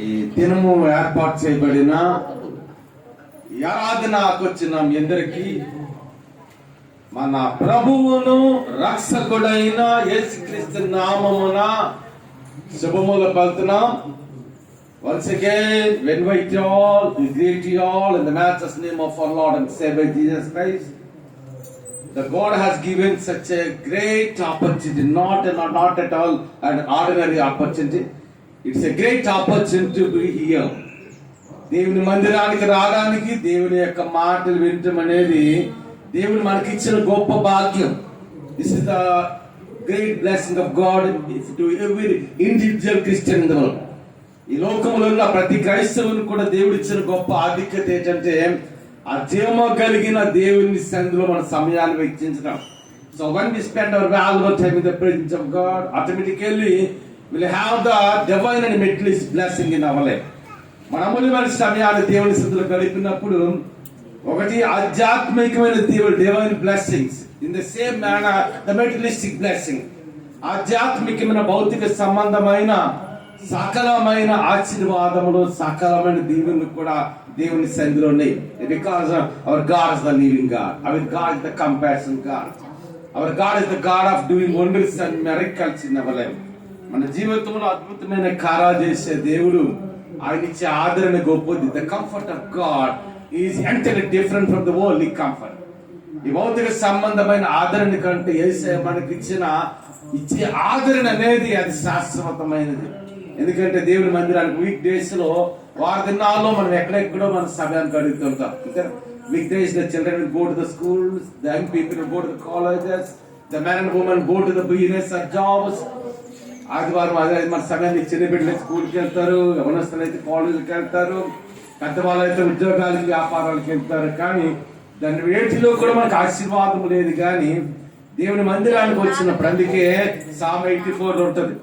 ఈ దినము ఏర్పాటు చేయబడిన ఆరాధనకు వచ్చిన మీ అందరికీ మన ప్రభువును రక్షకుడైన యేసుక్రీస్తు నామమున శుభములు పలుకుతున్నాం. Once again, we invite you all, we greet you all in the matchless name of our Lord and Savior Jesus Christ. The God has given such a great opportunity, not at all an ordinary opportunity. It's a great opportunity to be here. దేవుని మందిరానికి రావడానికి, దేవుని యొక్క మాటలు వినటం అనేది దేవుని మనకి ఇచ్చిన గొప్ప భాగ్యం. This is the great blessing of God to every individual Christian in the world. ఈ లోకంలో ఉన్న ప్రతి క్రైస్తవుని కూడా దేవుడు ఇచ్చిన గొప్ప ఆధిక్యత ఏంటంటే ఆ జీవము కలిగిన దేవుని సన్నిధిలో మన సమయాన్ని వెచ్చించడం. So when we spend our valuable time in the presence of God, automatically we'll have the divine and materialist blessing in our life. మన అమూల్యమైన సమయాన్ని దేవుని సన్నిధిలో గడిపినప్పుడు ఒకటి ఆధ్యాత్మికమైన divine blessings, in the same manner the materialistic blessing. ఆధ్యాత్మికమైన భౌతిక సంబంధమైన సకలమైన ఆశీర్వాదములు, సకలమైన దీవెనలు కూడా దేవుని సన్నిధిలో ఉన్నాయి. Because our God is the living God, hour God is the compassion God, hour God is the God of doing wonders and miracles in our life. మన జీవితంలో అద్భుతమైన కార్యాలు చేసే దేవుడు, ఆయన ఇచ్చే ఆదరణ గొప్పది. The comfort of God is entirely different from the worldly comfort. ఈ భౌతిక సంబంధమైన ఆదరణ కంటే యేసయ్య మనకి ఇచ్చే ఆదరణ అనేది అది శాశ్వతమైనది. ఎందుకంటే దేవుని మందిరానికి వీక్ డేస్ లో, వారి దినాల్లో మనం ఎక్కడెక్కడో మన సమయానికి అడుగుతుంటాం. Weekdays the children will go to the schools, the young people will go to the colleges, the men and women go to the business or jobs. ఆదివారం అదే మన సమయానికి చిన్న బిడ్డలు స్కూల్కి వెళ్తారు, యవనస్తులు అయితే కాలేజీకి వెళ్తారు, పెద్దవాళ్ళు అయితే ఉద్యోగాలకి వ్యాపారాలకు వెళ్తారు. కానీ దాని వేటిలో కూడా మనకు ఆశీర్వాదం లేదు. కానీ దేవుని మందిరానికి వచ్చినప్పుడు, అందుకే సామ్ 84 ఉంటుంది,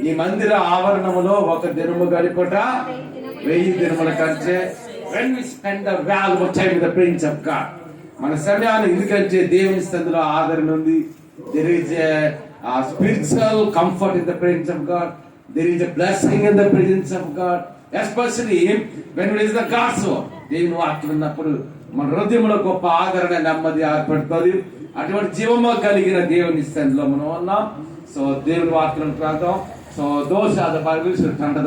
ఈ మందిర ఆవరణములో ఒక దినము గడిపట 1000 దినముల కంటే. when we spend the valuable time with the Prince of God, మన సమయాన్ని, ఎందుకంటే దేవుని సన్నిధిలో ఆదరణ ఉంది. there is a spiritual comfort in the presence of God, there is a blessing in the presence of God, especially when it is the gospel. దేవుని వాక్యం విన్నప్పుడు మన హృదయంలో గొప్ప ఆదరణ, నెమ్మది ఏర్పడుతుంది. అటువంటి జీవము కలిగిన దేవుని సన్నిధిలో మనం ఉన్నాం. సో దేవుని వాక్యం ప్రాంతం. So those are the Bibles written to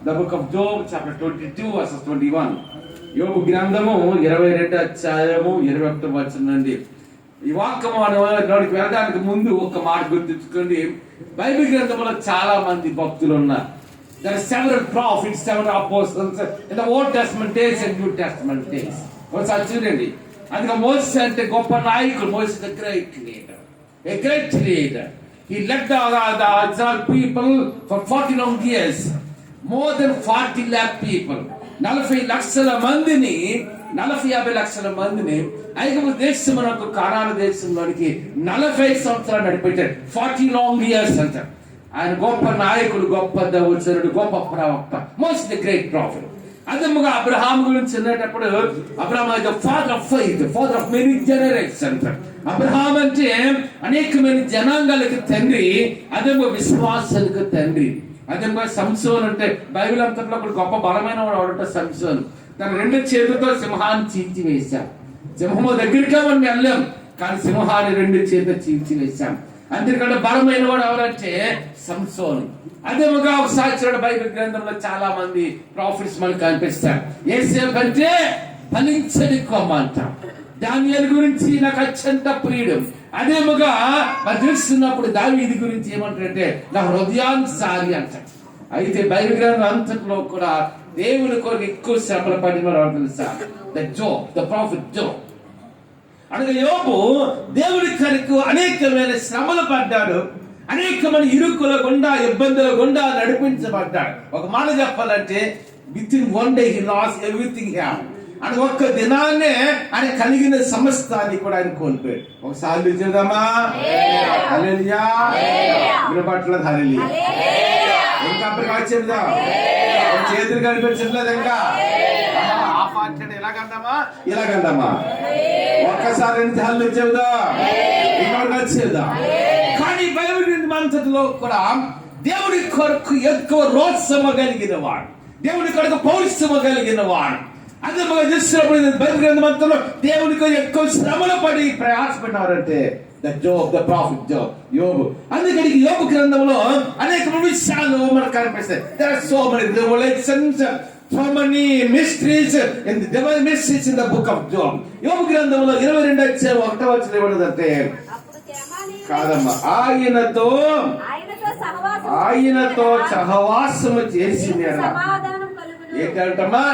the book of Job, chapter 22 verses 21. యోబు గ్రంథము 22వ అధ్యాయము 21వ వచనం నుండి ఈ వాక్యం మనకి వెళ్ళడానికి ముందు ఒక మాట గుర్తుంచుకోండి. బైబిల్ గ్రంథంలో చాలా మంది భక్తులు ఉన్నారు. There are several prophets, several apostles in the Old Testament days and New Testament days. ఒకసారి చూడండి, అందుకే మోసెస్ అంటే గొప్ప నాయకుడు. Moses the great leader, a great leader. He led the Israel people for 40 long years. More than 40 lakh people. 40 లక్షల మందిని, 40-50 లక్షల మందిని ఐగుప్తు దేశమునకు, కనాను దేశంలోనికి 40 సంవత్సరాలు నడిపించాడు. 40 long years అంటారు. ఆయన గొప్ప నాయకుడు, గొప్ప దైవజనుడు, గొప్ప ప్రవక్త. Most the great prophet. అదేముగా అబ్రహాం గురించి వినేటప్పుడు, Abraham the father of faith, father of many generations అంటారు. అబ్రహాం అంటే అనేకమైన జనాంగాలకు తండ్రి, అదేమో విశ్వాసాలకు తండ్రి. అదేమో సంసోన్ అంటే బైబిల్ అంతట్లో ఒక గొప్ప బలమైన వాడు ఎవరంటే సంసోన్. తన 2 చేతులతో సింహాన్ని చీల్చి వేశాం. సింహము దగ్గరికి మనం వెళ్ళాం, కానీ సింహాన్ని 2 చేతులు చీల్చి వేశాం. అందుకంటే బలమైన వాడు ఎవరంటే సంసోన్. అదేముగా ఒకసారి బైబిల్ గ్రంథంలో చాలా మంది ప్రాఫిట్స్ మనకు కనిపిస్తారు. యేసేపు అంటే ఫలించని కొమ్మ అంటాం. దానియేలు గురించి నాకు అత్యంత ప్రియుడు. అదేముగా మరి తెలుస్తున్నప్పుడు దావీదు గురించి ఏమంటారంటే నా హృదయానుసారి అంటారు. అయితే బైబిల్ గ్రంథం అంతట్లో కూడా దేవుని కొరకు ఎక్కువ శ్రమలు పడిన వాడు తెలుసా? The profit Job. అనగా యోబు దేవుని కొరకు అనేకమైన శ్రమలు పడ్డాడు, అనేకమైన ఇరుకుల గుండా, ఇబ్బందుల గుండా నడిపించబడ్డాడు. ఒక మాట చెప్పాలంటే with in 1 day he lost everything he had. అని ఒక్క దినాన్నే ఆయన కలిగిన సమస్తాన్ని కూడా ఆయన కోల్పోయాడు. ఒకసారి చూద్దామా? హల్లెలూయా. వినపట్లేదు హల్లెలూయా. ఇంకా చెప్దాం, చేతులు కనిపించట్లేదు. ఇంకా ఇలాగందామా? ఒక్కసారి హల్లెలూయా చెప్దాం, ఇంకా చెప్దాం. కానీ బైబిల్ గ్రంథం అంతటిలో కూడా దేవుడి కొరకు ఎక్కువ రోత్సమ కలిగిన వాడు, దేవుని కొరకు పౌరుషము కలిగిన వాడు. అదే మనం చూసినప్పుడు బైబిల్ గ్రంథం అంతా దేవునికి ఎక్కువ శ్రమలు పడి ప్రయాసపడినారంటే ద ప్రాఫిట్ యోబు. అందుకని యోబు గ్రంథంలో అనేక విషయాలు మనకు కనిపిస్తాయి. There are so many revelations, so many mysteries in the divine mysteries in the book of Job. యోబు గ్రంథంలో 22:1 ఏమన్నదంటే, కాదమ్మా, ఆయనతో సహవాసము చేసింది ఏంటంటమ్మా.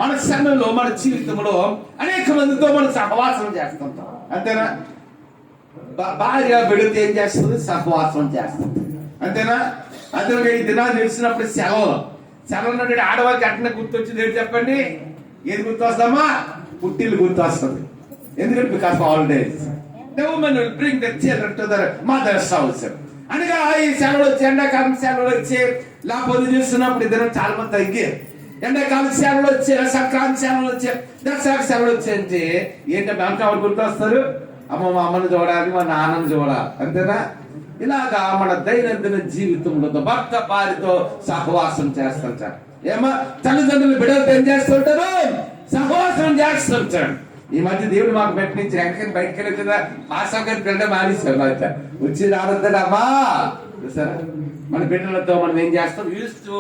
మన సమయంలో మన జీవితంలో అనేక మందితో మనం సహవాసం చేస్తుంటాం, అంతేనా? భార్య బిడ్డతో ఏం చేస్తుంది? సహవాసం చేస్తుంది, అంతేనా? అందులో ఈ దినాలు తెలిసినప్పుడు సెలవులు ఆడవాళ్ళకి అట్నే గుర్తొచ్చింది ఏంటి చెప్పండి? ఏది గుర్తొస్తామా? పుట్టిల్లు గుర్తొస్తుంది. ఎందుకంటే because holidays the woman will bring the children to their mother's house. అనగా ఈ సెలవులు వచ్చి, ఎండాకాలం సెలవులు వచ్చి లేకపోతే చూస్తున్నప్పుడు ఇద్దరు చాలా మంది తగ్గారు. ఎండాకాలం సెలవులు వచ్చే, సంక్రాంతి సెలవులు వచ్చే, దసరా సెలవులు వచ్చాయంటే ఏంటంటే అంటే ఎవరు గుర్తొస్తారు? అమ్మ, మా అమ్మని చూడాలి, మా నాన్నని చూడాలి, అంతేనా? ఇలాగా మన దైనందిన జీవితంలో భర్త భార్యతో సహవాసం చేస్తుంటారు. ఏమో తల్లిదండ్రులు బిడ్డలతో ఏం చేస్తుంటారు? సహవాసం చేస్తుంటారు. ఈ మధ్య దేవుడు మాకు పెట్టించి వెంకని బయటకు వెళ్ళి మా సౌకర్యం బిడ్డ మానేసాం. వచ్చి రావద్దమ్మా సరే, మన బిడ్డలతో మనం ఏం చేస్తాం? Use to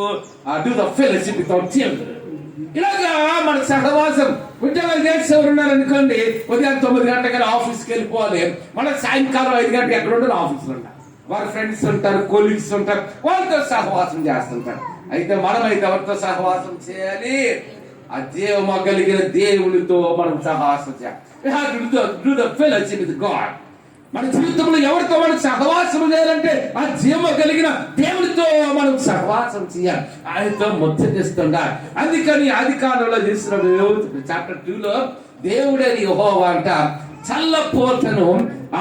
do the fellowship with our children. ఇలాగా మన సహవాసం. ఉద్యోగాలు చేసి ఎవరు ఉన్నారనుకోండి, ఉదయం 9 గంటలకి ఆఫీస్కి వెళ్ళిపోవాలి, మన సాయంకాలం 5 గంటలకు ఎక్కడ ఉండాలి? ఆఫీస్లో ఉంటారు. వారి ఫ్రెండ్స్ ఉంటారు, కొలీగ్స్ ఉంటారు, వాళ్ళతో సహవాసం చేస్తుంటారు. అయితే మనమైతే ఎవరితో సహవాసం చేయాలి? ఆ జీవము కలిగిన దేవునితో మనం సహవాసం చేయాలి. మన జీవితంలో ఎవరితో మనం సహవాసం చేయాలంటే ఆ జీవము కలిగిన దేవునితో మనం సహవాసం చేయాలి, ఆయనతో ముచ్చటిస్తుండాలి. అందుకని ఆదికాండంలో చేసిన చాప్టర్ 2లో దేవుడని యెహోవా అంట చల్లపోతను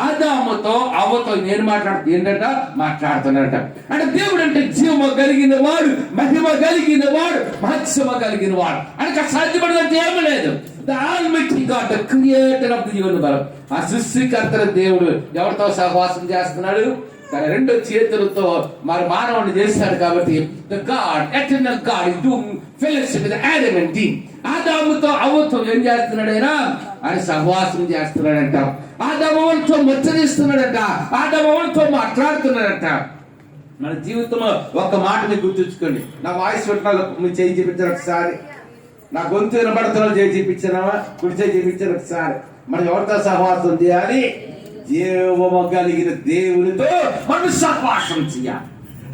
ఆదాముతో అవ్వతో నేను మాట్లాడుతున్నాడట. అంటే దేవుడు అంటే జీవము కలిగిన వాడు, మహిమ కలిగిన వాడు, మహత్సమ కలిగిన వాడు. అంటే సాధ్యపడదంటే ఏమీ లేదు. The Almighty God, the creator of the universe. ఆ సృష్టికర్త దేవుడు ఎవరితో సహవాసం చేస్తున్నాడు? తన 2 చేతులతో మరి మానవుని చేశాడు. కాబట్టి the God, eternal God is doing fellowship with Adam and Eve. ఆదాముతో అవ్వతో ఏం చేస్తున్నాడు? ఆయన సహవాసం చేస్తున్నాడంట. ఆదాముతో ముచ్చరిస్తున్నాడంట, ఆదాముతో మాట్లాడుతున్నాడంట. మన జీవితంలో ఒక మాటని గుర్తుంచుకోండి. నా వాయిస్ పెట్టిన మీరు చేయి చూపించారు ఒకసారి. నా గొంతు వినబడుతున్నా చేయి చూపించావా? కుడి చేయి చూపించారు ఒకసారి. మనం ఎవరితో సహవాసం చేయాలి? జీవము కలిగిన దేవునితో మనం సహవాసం చేయాలి.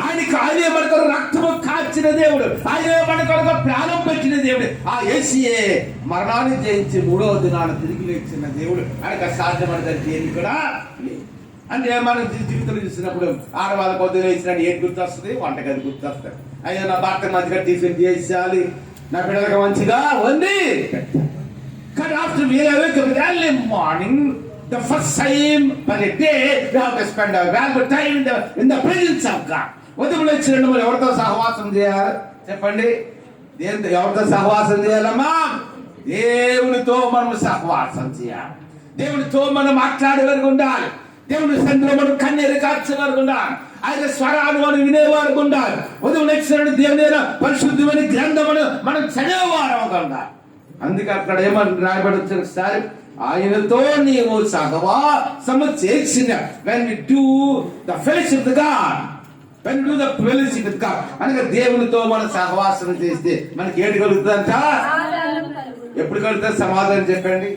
ఆయనే మన కొరకు రక్తము కాచిన దేవుడు, ఆయనే మన కొరకు ప్రాణం పెట్టిన దేవుడు. ఆ యేసుయే మరణాన్ని జయించి 3వ దినాన తిరిగి లేచిన దేవుడు. ఆయనకు సాధ్యమైనది దేని కూడా లేదు. అంటే మన జీవితంలో చూసినప్పుడు ఆడవాళ్ళ పొద్దున వేసినట్టు ఏది గుర్తొస్తుంది? వంటగది గుర్తొస్తుంది. అయ్యో నా భర్త మంచిగా టిఫిన్ చేసేయాలి, నా బిడ్డలకు మంచిగా ఉంది. కానీ after we wake up early morning, the first time per day we have to spend a valuable time in the presence of God. ఉదయం వచ్చిన మనం ఎవరితో సహవాసం చేయాలి చెప్పండి? ఎవరితో సహవాసం చేయాలమ్మా? దేవునితో మనం సహవాసం చేయాలి. దేవునితో మనం మాట్లాడే వరకు ఉండాలి. దేవుని సన్నిధిలో మనం కన్నీరు కార్చే వరకు ఉండాలి. ఆయన స్వరాన్ని మనం వినేవారు ఉండాలి. ఉదయం వచ్చిన దేవుని పరిశుద్ధమైన గ్రంథమును మనం చదివేవారు ఉండాలి. అందుకే అక్కడ ఏమని రాయబడి వచ్చిన ఒకసారి, ఆయనతో నీవు సహవాసము చేసిన when we do the fellowship with God, when we do the fellowship with God, అనగా దేవునితో మనం సహవాసం చేస్తే మనకి ఏది కలుగుతుందంట? ఎప్పుడు కలుగుతుంది? సమాధానం చెప్పండి.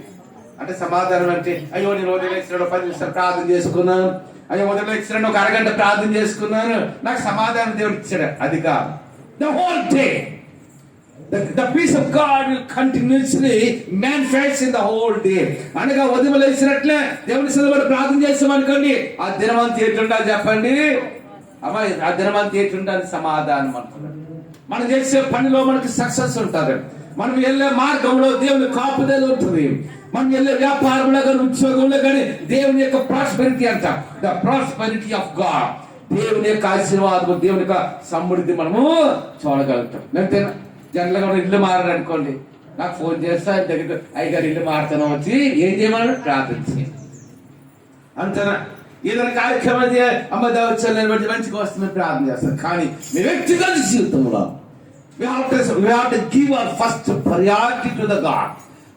అంటే సమాధానం అంటే, అయ్యో నేను ఉదయం లేచినాడు 10 నిమిషాలు ప్రార్థన చేసుకున్నాను, అయ్యో ఉదయం లేచినాడు 1 అరగంట ప్రార్థన చేసుకున్నాను, నాకు సమాధానం దేవుడు ఇచ్చాడు. అది కాదు. The whole day the peace of God will continuously manifest in the whole day. అనగా ఉదయం లేచినట్లే దేవుని సన్నిధిలో ప్రార్థన చేస్తాం అనుకోండి, ఆ దినమంతా ఎట్లుండాలి చెప్పండి? అమ్మాయి ఆ దినమంతా ఎట్లుండాలి? సమాధానం అంటున్నాడు. మనం చేసే పనిలో మనకి సక్సెస్ ఉంటుంది. మనం వెళ్ళే మార్గంలో దేవుని కాపుదల ఉంటుంది. మనం వెళ్ళే వ్యాపారంలో కానీ ఉద్యోగంలో కానీ దేవుని యొక్క ప్రాస్పెరిటీ అంట. ద ప్రాస్పెరిటీ ఆఫ్ గాడ్, దేవుని యొక్క ఆశీర్వాదం, దేవుని యొక్క సమృద్ధి మనము చూడగలుగుతాం. అంతేనా? జనరల్గా మనం ఇల్లు మారారు అనుకోండి, నాకు ఫోన్ చేస్తా దగ్గర అయ్యగారు ఇల్లు మారుతాను, వచ్చి ఏం చేయమని ప్రార్థించి అంతేనా? ఏదైనా కార్యక్రమం అమ్మ దావచ్చాలని మంచిగా వస్తుందని ప్రార్థన చేస్తాను. కానీ మీ వ్యక్తిగత జీవితంలో We have to give our first priority to the God.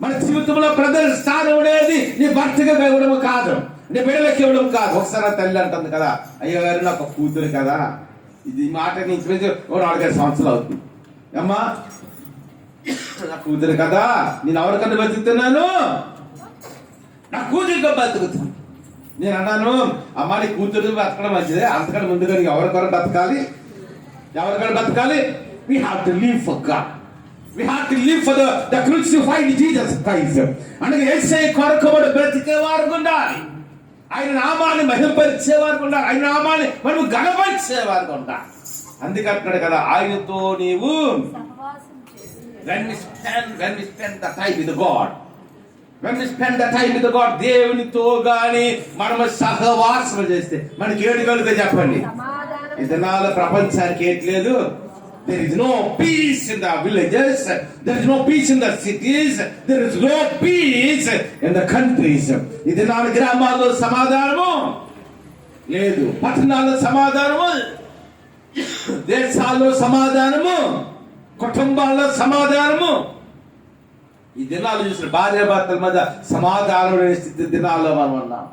మన జీవితంలో ప్రథమ స్థానం అనేది నీ భర్తగా ఇవ్వడం కాదు, నీ బిడ్డలకి ఇవ్వడం కాదు. ఒకసారి తల్లి అంటుంది కదా, అయ్యో గారు నాకు కూతురు కదా, ఇది మాట నుంచి 4-5 సంవత్సరాలు అవుతుంది. అమ్మా నా కూతురు కదా, నేను ఎవరికన్నా బతుకుతున్నాను, నా కూతురుగా బతుకుతాను. నేను అన్నాను, అమ్మా నీ కూతురు బతకడం మంచిదే, అంతకంటే ముందుగా ఎవరికొర బతకాలి, ఎవరికైనా బతకాలి. We have to live for God. We have to live for the crucified Jesus Christ. అందుకే యేసయ్య కొరకు బ్రతికేవారు ఉండాలి, ఆయన నామాన్ని మహిమపరిచేవారు ఉండాలి, ఆయన నామాన్ని మనం గణపరిచేవారు ఉండాలి. అందుకంటున్నాడు కదా, ఆయనతో నీవు when we spend the time with God, when we spend the time with God, దేవునితో గాని మనము సహవాసం చేస్తే మనకి ఏడు కలుగుతాయి చెప్పండి. ఈ దినాల ప్రపంచానికి ఏట్లేదు. There is no peace in the villages, there is no peace in the cities, there is no peace in the countries. ఈ దినాల గ్రామాల్లో సమాధానము లేదు, పట్టణాల్లో సమాధానము, దేశాల్లో సమాధానము, కుటుంబాల్లో సమాధానము. ఈ దినాలు చూసిన భార్యాభర్తల మధ్య సమాధానం లేని స్థితి దినాల్లో మనం ఉన్నాం.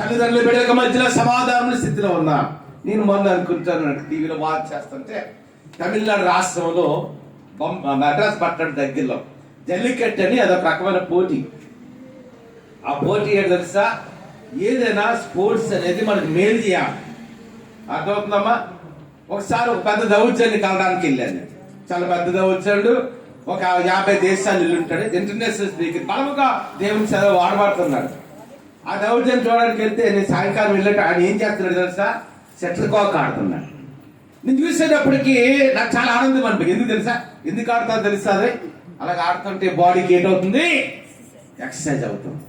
తల్లిదండ్రుల బిడ్డల మధ్యలో సమాధానం స్థితిలో ఉన్నాం. నేను మొన్న అనుకుంటాను, టీవీలో వాచ్ చేస్తుంటే తమిళనాడు రాష్ట్రంలో మద్రాస్ పట్టణం దగ్గరలో జల్లికట్టు అని అదొక రకమైన పోటీ. ఆ పోటీ ఏంటి తెలుసా, ఏదైనా స్పోర్ట్స్ అనేది మనకు మేలు చేయాలి, అర్థమవుతుందమ్మా. ఒకసారి ఒక పెద్ద దౌర్జన్యం కలడానికి వెళ్ళాను. చాలా పెద్ద దౌర్జన్యుడు, ఒక 50 దేశాలు ఇల్లు ఉంటాడు, ఇంటర్నేషనల్ స్పీకర్, బలముగా దేవుని చదువు వాడబడుతున్నాడు. ఆ దౌర్జన్యం చూడడానికి వెళ్తే నేను సాయంకాలం వెళ్ళట ఆయన ఏం చేస్తున్నాడు తెలుసా, షటిల్ కాక్ ఆడుతున్నాడు. నేను చూసేటప్పటికి నాకు చాలా ఆనందం అనిపించింది. ఎందుకు తెలుసా, ఎందుకు ఆడుతా తెలుసా, అదే అలాగ ఆడుతుంటే బాడీకి ఏంటవుతుంది, ఎక్సర్సైజ్ అవుతుంది,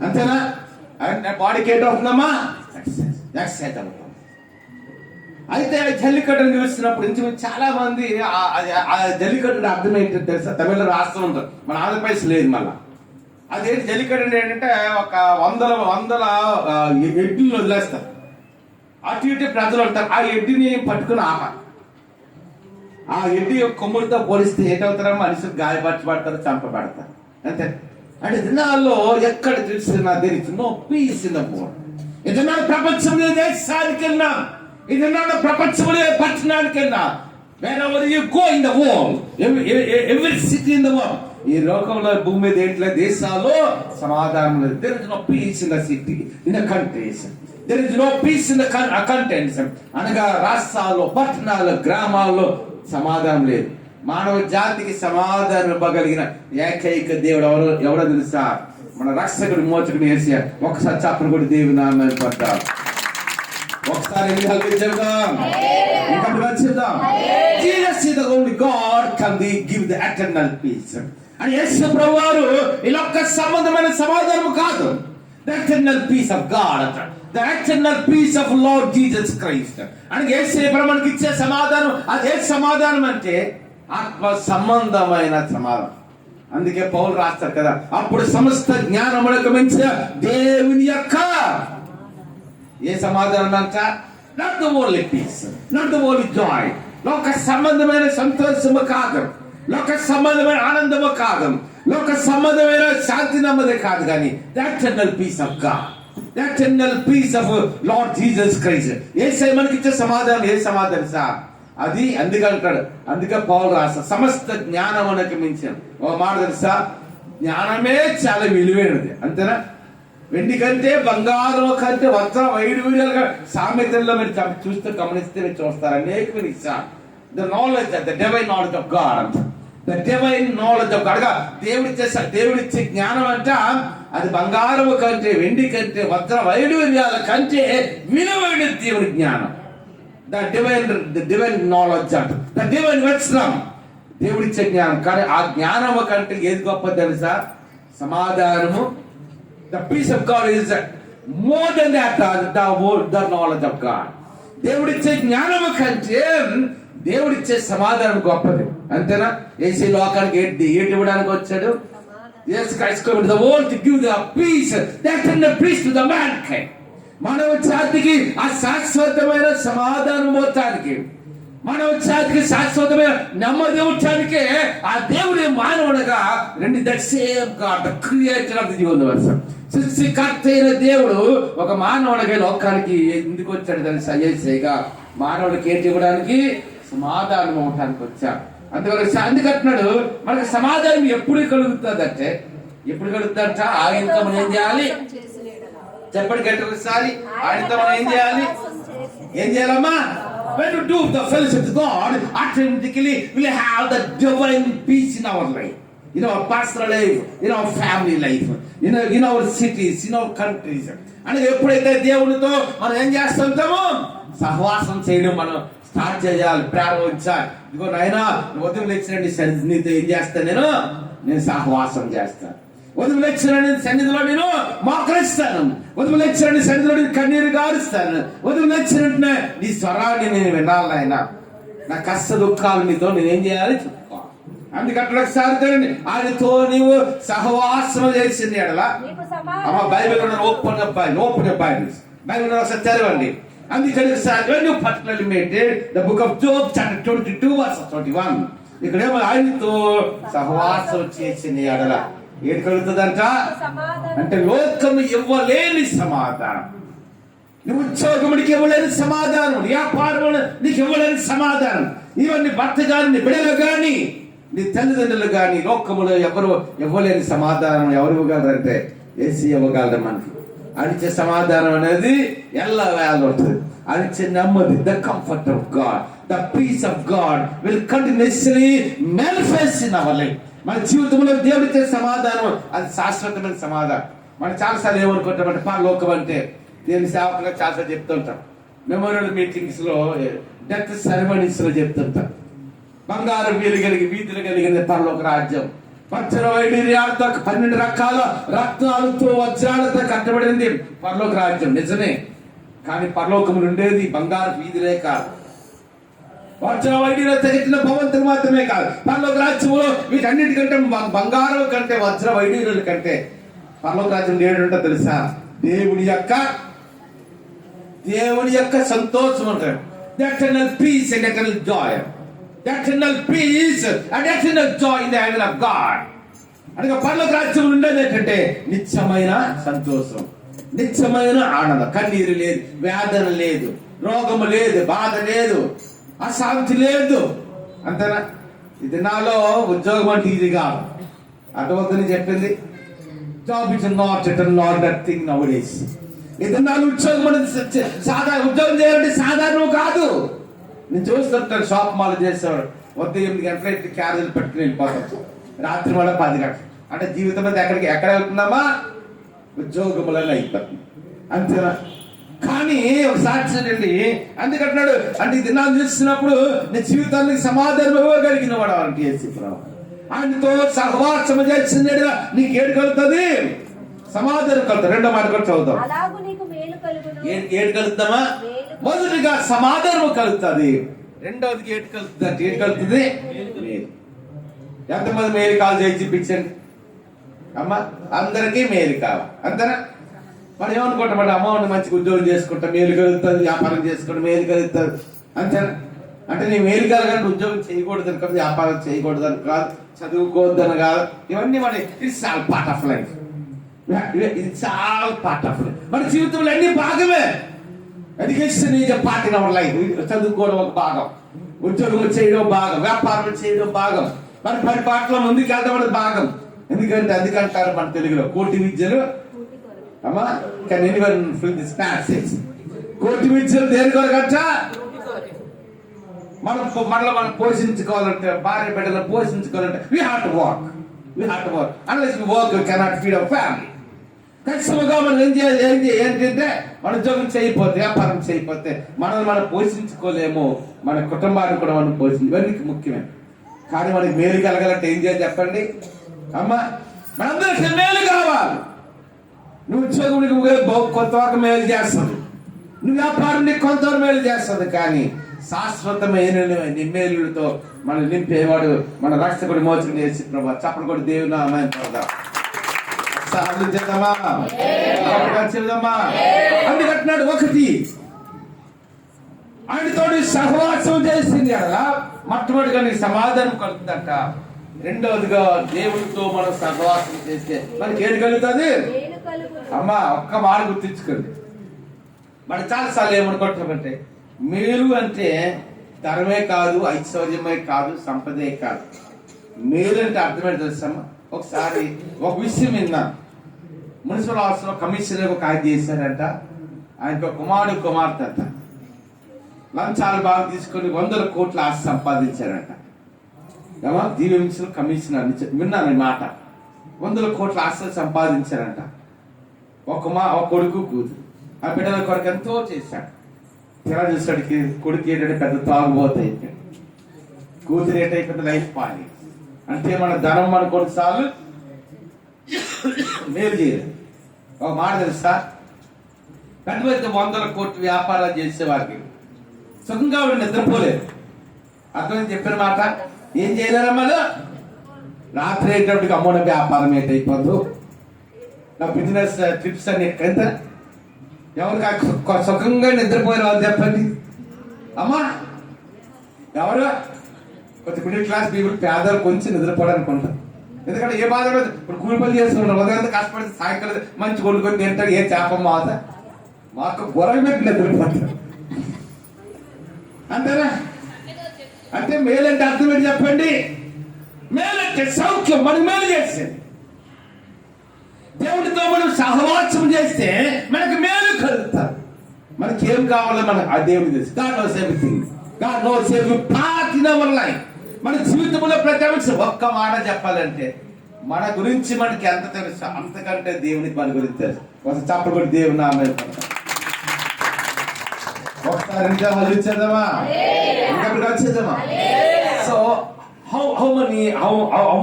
అంతేనా. బాడీకి ఏంటవుతుందమ్మా, ఎక్సర్సైజ్ అవుతుంది. అయితే జల్లికట్టును చూసినప్పుడు నుంచి చాలా మంది ఆ జల్లికట్టు అర్థం ఏంటంటే తెలుసా, తమిళ రాష్ట్రం ఉంటుంది, మన ఆంధ్రప్రదేశ్ లేదు. మళ్ళా అదేంటి జల్లికట్టు ఏంటంటే ఒక వందల ఎడ్లు వదిలేస్తారు, అటు ఇటు ప్రజలు ఉంటారు, ఆ ఎడ్డిని పట్టుకుని ఆపాలి. ఆ ఎడ్డి కొమ్ములతో పోలిస్తే ఏంటవుతారో మనుషులు గాయపరచబడతారు, చంపబడతారు, అంతే. అంటే దినాల్లో ఎక్కడ చూసినా there is no peace in the world. ఇదన్నా ప్రపంచంలో దేశానికి వెళ్ళినా, ఇదన్నా ప్రపంచంలో పట్టణానికి వెళ్ళినా, wherever you go in the world, every city in the world, ఈ లోకంలో భూమి మీద ఏంట్లే దేశాల్లో సమాధానం లేదు. There is no peace in the city, in the countries. There is no peace in the contents. అనగా రాష్ట్రాల్లో, పట్టణాల్లో, గ్రామాల్లో సమాధానం లేదు. మానవ జాతికి సమాధానం ఇవ్వగలిగిన ఏకైక దేవుడు ఎవరో తెలుసా, మన రక్షకుడు మోచకుడు యేసయ్య. ఒకసారి చప్పట్లు కొట్టి దేవుని నామమున పడతారు. ఒకసారి ఎన్ని చెప్దాం, ఇంకా చెప్దాం. Jesus is the only God can give the eternal peace. అని యేసు ప్రభువారు ఈ లోక సంబంధమైన సమాధానం కాదు, the eternal peace of God, the eternal peace of Lord Jesus Christ. అని యేసయ్య మనకి ఇచ్చే సమాధానం, అదే సమాధానం అంటే ఆత్మ సంబంధమైన సమాధానం. అందుకే పౌలు రాస్తారు కదా, అప్పుడు సమస్త జ్ఞానములకు మించిన దేవుని యొక్క ఏ సమాధానం అంట, not the only peace, not the only joy. లోక సంబంధమైన సంతోషము కాదు, లోక సంబంధమైన ఆనందము కాదు, లోక సంబంధమైన శాంతి నెమ్మది కాదు, కానీ the eternal peace of God, the eternal peace of Lord Jesus Christ. యేసయ్య మనకి ఇచ్చే సమాధానం ఏ సమాధానం సార్, అది అందుకంటాడు. అందుకే పౌలు రాస్తా, సమస్త జ్ఞానమునకు మించిన. ఓ మాట తెలుసా, జ్ఞానమే చాలా విలువైనది, అంతేనా. వెండి కంటే, బంగారం కంటే, వస్త్రం వైడూర్యాలుగా సామెతల్లో మీరు చూస్తే గమనిస్తే మీరు చూస్తారు అనేక ఇస్తారు. The knowledge, the divine knowledge of God, the divine knowledge of God. దేవుడిచ్చే జ్ఞానం అంట, అది బంగారం కంటే, వెండి కంటే, వస్త్ర వైడూర్యాల కంటే విలువైన దేవుడి జ్ఞానం. ద డివైన్ నాలెడ్జ్ అంట, ద డివైన్ విజ్డమ్, దేవుడిచ్చే జ్ఞానం. కానీ ఆ జ్ఞానము కంటే ఏది గొప్ప తెలుసా, సమాధానము. The peace of God is more than that, the knowledge of God. దేవుడిచ్చే జ్ఞానము కంటే దేవుడిచ్చే సమాధానం గొప్పది, అంతేనా. యేసు లోకానికి ఏంటి ఇవ్వడానికి వచ్చాడు, Jesus Christ came to the world to give the peace, that and the peace to the mankind. మానవ జాతికి ఆ శాశ్వతమైన సమాధానం మొత్తానికి మానవ జాతికి శాశ్వతమైన నెమ్మది ఇవ్వటానికే ఆ దేవుడి మానవుడుగా రెండు that same God the creator of the universe. సృష్టికర్త అయిన దేవుడు ఒక మానవుడిగా లోకానికి ఎందుకు వచ్చాడు తెలుసా? యేసయ్యగా మానవుడికి ఏంటి ఇవ్వడానికి? సమాధానం అవ్వటానికి వచ్చాడు. అందువల్ల అందుకంటున్నాడు మనకు సమాధానం ఎప్పుడు కలుగుతుందంటే, ఎప్పుడు కలుగుతుందంట? ఆయనతో మనం ఏం చేయాలి? చెప్పండి గట్టి ఒకసారి. ఆయనతో మనం ఏం చేయాలి? ఏం చేయాలమ్మా? When you do the fellowship with God, automatically we'll have the divine peace in our life, in our personal life, in our family life, in our cities, in our countries. అంటే ఎప్పుడైతే దేవునితో మనం ఏం చేస్తుంటామో సహవాసం చేయడం మనం స్టార్ట్ చేయాలి, ప్రారంభించాలి. ఇదిగో నాయనా ఉదయం లేచినండి నీతో ఏం చేస్తాను? నేను సహవాసం చేస్తాను. ఉదయం లేచినండి సన్నిధిలో నేను మోకరిస్తాను. ఉదయం లేచినండి సన్నిధిలో నేను కన్నీరు గారుస్తాను. ఉదయం లేచినట్టునే నీ స్వరాన్ని నేను వినాలి. ఆయన నా కష్ట దుఃఖాలు నీతో నేనేం చేయాలి? చెప్పుకోవాలి. అందుకట్లా ఒకసారి చూడండి, ఆయనతో నీవు సహవాసం చేసింది ఎడలా అమ్మ బైబిల్ ఓపెన్ బైబిల్ ఒకసారి చదవండి. అందుకని ఒకసారి particularly matted the book of Job chapter 22 verse 21. ఇక్కడేమో ఆయనతో సహవాసం చేసింది ఎడల ఏది కలుగుతుందంట? అంటే లోకం ఇవ్వలేని సమాధానం, నీ ఉద్యోగముడికి ఇవ్వలేని సమాధానం, వ్యాపారం నీకు ఇవ్వలేని సమాధానం, ఇవన్నీ భర్త గాని నీ బిడ్డలు గాని నీ తల్లిదండ్రులు గాని లోకములో ఎవరు ఇవ్వలేని సమాధానం ఎవరు ఇవ్వగలరంటే ఏసీ ఇవ్వగలరు. మనకి అనిచ్చే సమాధానం అనేది ఎలా వేళ ఉంటుంది. అనిచ్చే నెమ్మది, the comfort of God, the peace of God will continuously manifest in our life. మన జీవితంలో దేవుడిచ్చే సమాధానం అది శాశ్వతమైన సమాధానం. మనం చాలాసార్లు ఏమనుకుంటామంటే పరలోకం అంటే దేవుని సేవకులుగా చాలాసార్లు చెప్తుంటాం. మెమోరియల్ మీటింగ్స్ లో, డెత్ సెరమనీస్ లో చెప్తుంటాం. బంగారం వీధులు కలిగిన పరలోక రాజ్యం, వజ్ర వైడూర్యాలతో 12 రకాల రత్నాలతో వజ్రాలతో కట్టబడింది పరలోక రాజ్యం. నిజమే, కానీ పరలోకములు ఉండేది బంగారు వీధులే కాదు, వజ్ర వైడూర్యాలతో కట్టిన భవంతులు మాత్రమే కాదు. పరలోక రాజ్యంలో వీటన్నిటికంటే బంగారం కంటే వజ్ర వైడూర్యాల కంటే పరలోక రాజ్యం ఏంటంటే తెలుసా? దేవుని యొక్క సంతోషం ఉంటాడు. Eternal peace and eternal joy. Eternal peace and eternal joy in the heaven of God. అంటే పరలోక రాజ్యం ఉండేది ఏంటంటే నిత్యమైన సంతోషం, నిత్యమైన ఆనందం. కన్నీరు లేదు, వేదన లేదు, రోగము లేదు, బాధ లేదు, అశాంతి లేదు. అంతేనా? ఇది నాలో ఉద్యోగం అంటే ఇది కాదు. అర్థమవుతుంది చెప్పింది. Job is not that thing now days. ఇది నాలో ఉద్యోగం అనేది ఉద్యోగం చేయాలంటే సాధారణం కాదు. నేను చూస్తుంటాను, షాప్ మాల్ చేసేవాడు ఉదయం 8 గంటలకి క్యారేజీలు పెట్టుకుని వెళ్ళిపోతాం, రాత్రి మళ్ళీ 10 గంటలు. అంటే జీవితం మీద ఎక్కడ వెళ్తున్నామా? ఉద్యోగములలో అయిపోతుంది. అంతేనా? కానీ ఒకసారి చూడండి, అందుకంటున్నాడు అంటే ఇది నా చూసినప్పుడు నేను జీవితానికి సమాధానం ఇవ్వగలిగిన వాడు అంటే ఆయనతో సహవాసం చేసింది నీకు ఏడు కలుగుతుంది? సమాధానం కలుగుతుంది. రెండో మాట కూడా చదువుతాం. ఏడు కలుగుతామా? మొదటిగా సమాధానం కలుగుతుంది, రెండవది ఏడు కలుగుతుంది. అంటే ఏడు కలుగుతుంది? ఎంతమంది మేలు కాల్ చేసి చూపించండి అమ్మ. అందరికీ మేలు కావాలి. అంతేనా? మనం ఏమనుకుంటాం అంటే అమ్మని మంచిగా ఉద్యోగం చేసుకుంటా మేలు కలుగుతుంది, వ్యాపారం చేసుకుంటా మేలు కలుగుతుంది. అంతేనా? అంటే నీ మేలు కలగాలంటే ఉద్యోగం చేయకూడదని కాదు, వ్యాపారం చేయకూడదని కాదు, చదువుకోవద్దని కాదు. ఇవన్నీ మన it's all part of life. It's all part of life. మన జీవితంలో అన్ని భాగమే. Education is a part in our life. చదువుకోవడం ఒక భాగం, ఉద్యోగం చేయడం భాగం, వ్యాపారం చేయడం భాగం, మన పరిపాట్ల ముందుకు వెళ్ళడం అనేది భాగం. ఎందుకంటే అందుకంటారు మన తెలుగులో కోటి విద్యలు అమ్మా. కానీ ఎనీవన్ ఫిల్ దిస్ ప్యాసేజ్. కోటి విద్యలు దేని కొరకట? మనం పోషించుకోవాలంటే, భార్య బిడ్డలను పోషించుకోవాలంటే we have to work. Unless we work, we cannot feed our family. ఖచ్చితంగా మనం ఏం చేయాలి ఏంటంటే మన ఉద్యోగం చేయకపోతే, వ్యాపారం చేయకపోతే మనం పోషించుకోలేము, మన కుటుంబాన్ని కూడా మనం ఇవన్నీ ముఖ్యమే. కానీ మనకి మేలు కలగాలంటే ఏం చేయాలి చెప్పండి అమ్మా? మనందరికీ మేలు కావాలి. నువ్వు ఉద్యోగం కొంతవరకు మేలు చేస్తుంది, నువ్వు వ్యాపారం నీకు కొంతవరకు మేలు చేస్తుంది. కానీ శాశ్వతమైన మేలుతో మనం నింపేవాడు మన రక్షకుడు మోచకం చేసి ప్రభా. చప్పలు కూడా దేవుని నామమున పడదాం. అందుకంటున్నాడు ఒకటి ఆయనతో సహవాసం చేసింది అలా మొట్టమొదటిగా నీ సమాధానం కలుగుతుందట. రెండవదిగా దేవుడితో మనం సహవాసం చేస్తే మనకి ఏది కలుగుతుంది? అమ్మా ఒక్క మాట గుర్తించుకోండి. మనం చాలాసార్లు ఏమనుకుంటామంటే మేలు అంటే ధనమే కాదు, ఐశ్వర్యమే కాదు, సంపదే కాదు. మేలు అంటే అర్థమైంది తెలుసమ్మా. ఒకసారి ఒక విషయం విన్నాను. మున్సిపల్ ఆఫీస్లో కమిషనర్ ఒక ఆయన చేశారంట. ఆయనకు కుమార్తె అంట లంచాలు బాగా తీసుకొని 100 కోట్ల ఆస్తి సంపాదించారంట. ఏమో దీవించిన కమిషనర్ విన్నాను మాట. 100 కోట్ల ఆస్తులు సంపాదించారంట. ఒక కొడుకు కూతురు. ఆ బిడ్డల కొరకు ఎంతో చేశాడు. తెర చూసాడికి కొడుకు ఏంటంటే పెద్ద తాగుబోతాయి, కూతురు ఏంటంటే పెద్ద లైఫ్ పాలి. అంటే మన ధనం మన కొన్నిసార్లు మేలు చేయలేదు. ఒక మాట తెలుసా, పెద్ద పెద్ద 100 కోట్ల వ్యాపారాలు చేసేవారికి సుఖంగా వాడు నిద్రపోలేదు. అర్థం చెప్పిన మాట ఏం చేయలేరమ్మా. రాత్రి అయ్యేటప్పటికి అమ్మోన వ్యాపారం ఏంటైపోదు, నా బిజినెస్ ట్రిప్స్ అని ఎంత ఎవరికి సుఖంగా నిద్రపోయారు వాళ్ళు చెప్పండి అమ్మా. ఎవరు కొంచెం మిడిల్ క్లాస్ పీపుల్, పేదలు కొంచెం నిద్రపోవడానికి ఉంటారు. ఎందుకంటే ఏ బాధ ఇప్పుడు కూలి పని చేస్తున్నారు, ఉదయం కష్టపడితే సాయంకాలం మంచి కొనుక్కొని తింటారు. ఏ చేప మాత మాకు గొర్రె పెట్టి నిద్రపోతారు అంతేనా? అంటే మేలంటే అర్థం ఏంటి చెప్పండి? మేలంటే సౌఖ్యం, మనకు మేలు చేసేది. దేవుడితో మనం సహవాసం చేస్తే మనకు మేలు కలుగుతారు. మనకి ఏం కావాలో మనకు ఆ దేవుడు తెలుసు. God knows everything. God knows every part in our life. మన జీవితంలో ప్రతి అంశం ఒక్క మాట చెప్పాలంటే మన గురించి మనకి ఎంత తెలుసు అంతకంటే దేవునికి మన గురించి తెలుసు. ఒకసారి చప్పటి దేవుని నామం ఒకసారి ఇంకా వచ్చేద్దామా, ఇంకా వచ్చేద్దామా. So how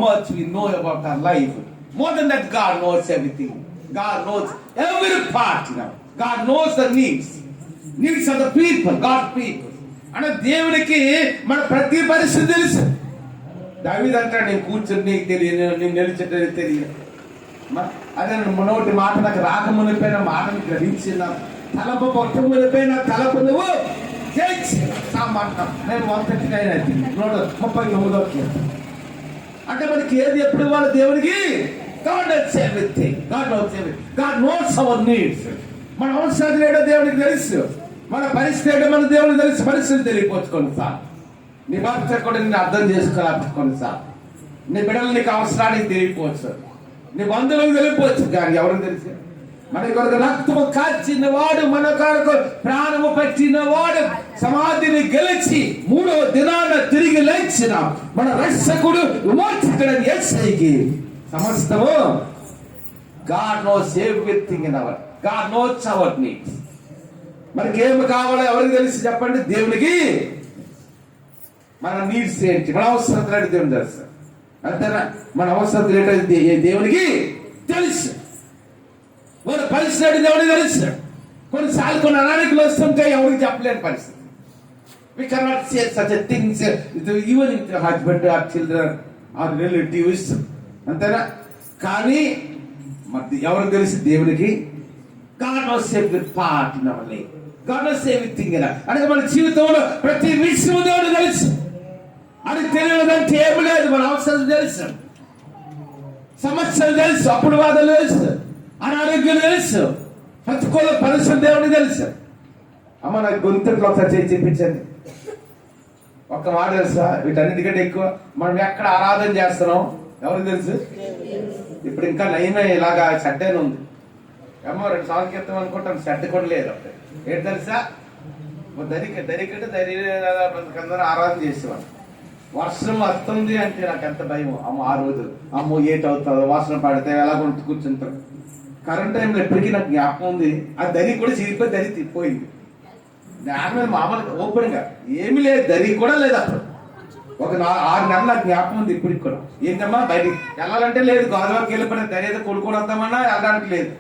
much we know about our life. More than that, God knows everything. God knows every part now. God knows the needs of the people, God's people. అంటే దేవునికి మన ప్రతి పరిస్థితి తెలుసు. దావీదు అంటాడు, నేను కూర్చొని నీకు తెలియదు, నేను నిలిచేది తెలియదు. అదే మనోటి మాట నాకు రాకమునిపోయిన మాటను గ్రహించిన తలపు పొట్టు మునిపోయిన తలపు నువ్వు చేయించి సామాన్యం నేను 139 అంటే మనకి ఏది ఎప్పుడు వాళ్ళ దేవునికి God knows everything. God knows everything. God knows our needs. మన అవసరం ఏడో దేవునికి తెలుసు, మన పరిస్థితి ఏడో మన దేవునికి తెలుసు. పరిస్థితి తెలియపోవచ్చు కొన్నిసార్లు. నీ భర్త కూడా నిన్ను అర్థం చేసుకోవాలి కొన్నిసార్లు. నీ బిడ్డలు నీకు అవసరానికి తెలియపోవచ్చు, నీ బంధువులకు తెలియపోవచ్చు. కానీ ఎవరికి తెలుసు? మన కొరకు రక్తము కాచిన వాడు, మన కొరకు ప్రాణము పెట్టిన వాడు, సమాధిని గెలిచి 3వ దినాన తిరిగి లేచిన మన రక్షకుడు విమోచకుడైన యేసయ్యకి సమస్తము. God knows everything in our, God knows our needs. మనకి ఏమి కావాలో ఎవరికి తెలుసు చెప్పండి? దేవునికి. మన నీడ్స్ ఏంటి, మన అవసరతలు ఏంటి దేవుని తెలుసు. అంతేనా? మన అవసరతలు ఏంటంటే దేవునికి తెలుసు. మన పరిస్థితి దేవునికి తెలుసు. కొన్నిసార్లు కొన్ని అనారోగ్యాలు వస్తుంటే ఎవరికి చెప్పలేని పరిస్థితి. We cannot say such a things even with your husband or children or relatives. అంతేనా? కానీ ఎవరికి తెలుసు? దేవునికి. God knows every part in our life. God knows everything in us. అంటే మన జీవితంలో ప్రతి విషయం దేవుడు తెలుసు. అది తెలియదంటే ఏమి లేదు. మన అవసరం తెలుసు, సమస్యలు తెలుసు, అప్పుడు బాధలు తెలుసు, అనారోగ్యం తెలుసు, ప్రతికూల పరిస్థితి దేవుడికి తెలుసు. అమ్మ నాకు గొంతుట్లో ఒకసారి చేసి చెప్పించండి. ఒక్క మాట తెలుసా, వీటన్నిటికంటే ఎక్కువ మనం ఎక్కడ ఆరాధన చేస్తున్నాం ఎవరికి తెలుసు? ఇప్పుడు ఇంకా నయమే ఇలాగా షడ్డేనే ఉంది. ఏమో 2 సార్లు క్రితం అనుకుంటాం షడ్డ కూడా లేదు. ఏంటి తెలుసా, దరికంటే ఆరాధన చేసేవాడు. వర్షం వస్తుంది అంటే నాకు ఎంత భయం. అమ్మ ఆ రోజులు అమ్మో ఏటవుతుందో, వర్షం పడితే ఎలా కూర్చుంటారు. కరెంట్ టైంలో ఎప్పటికీ నాకు జ్ఞాపకం ఉంది. ఆ దరి కూడా చిరిగిపోయి దరి తిప్పిపోయింది. దాని మీద మామూలుగా ఓపెన్ గా ఏమీ లేదు, దరి కూడా లేదు. అప్పుడు ఒక 6 నెలలు నాకు జ్ఞాపకం ఉంది ఇప్పటికి కూడా. ఏంటమ్మా బయటికి వెళ్ళాలంటే లేదు, గోదావరికి వెళ్ళిపోయిన దరి ఏదో కొనుక్కొని వద్దామన్నా వెళ్ళడానికి లేదు.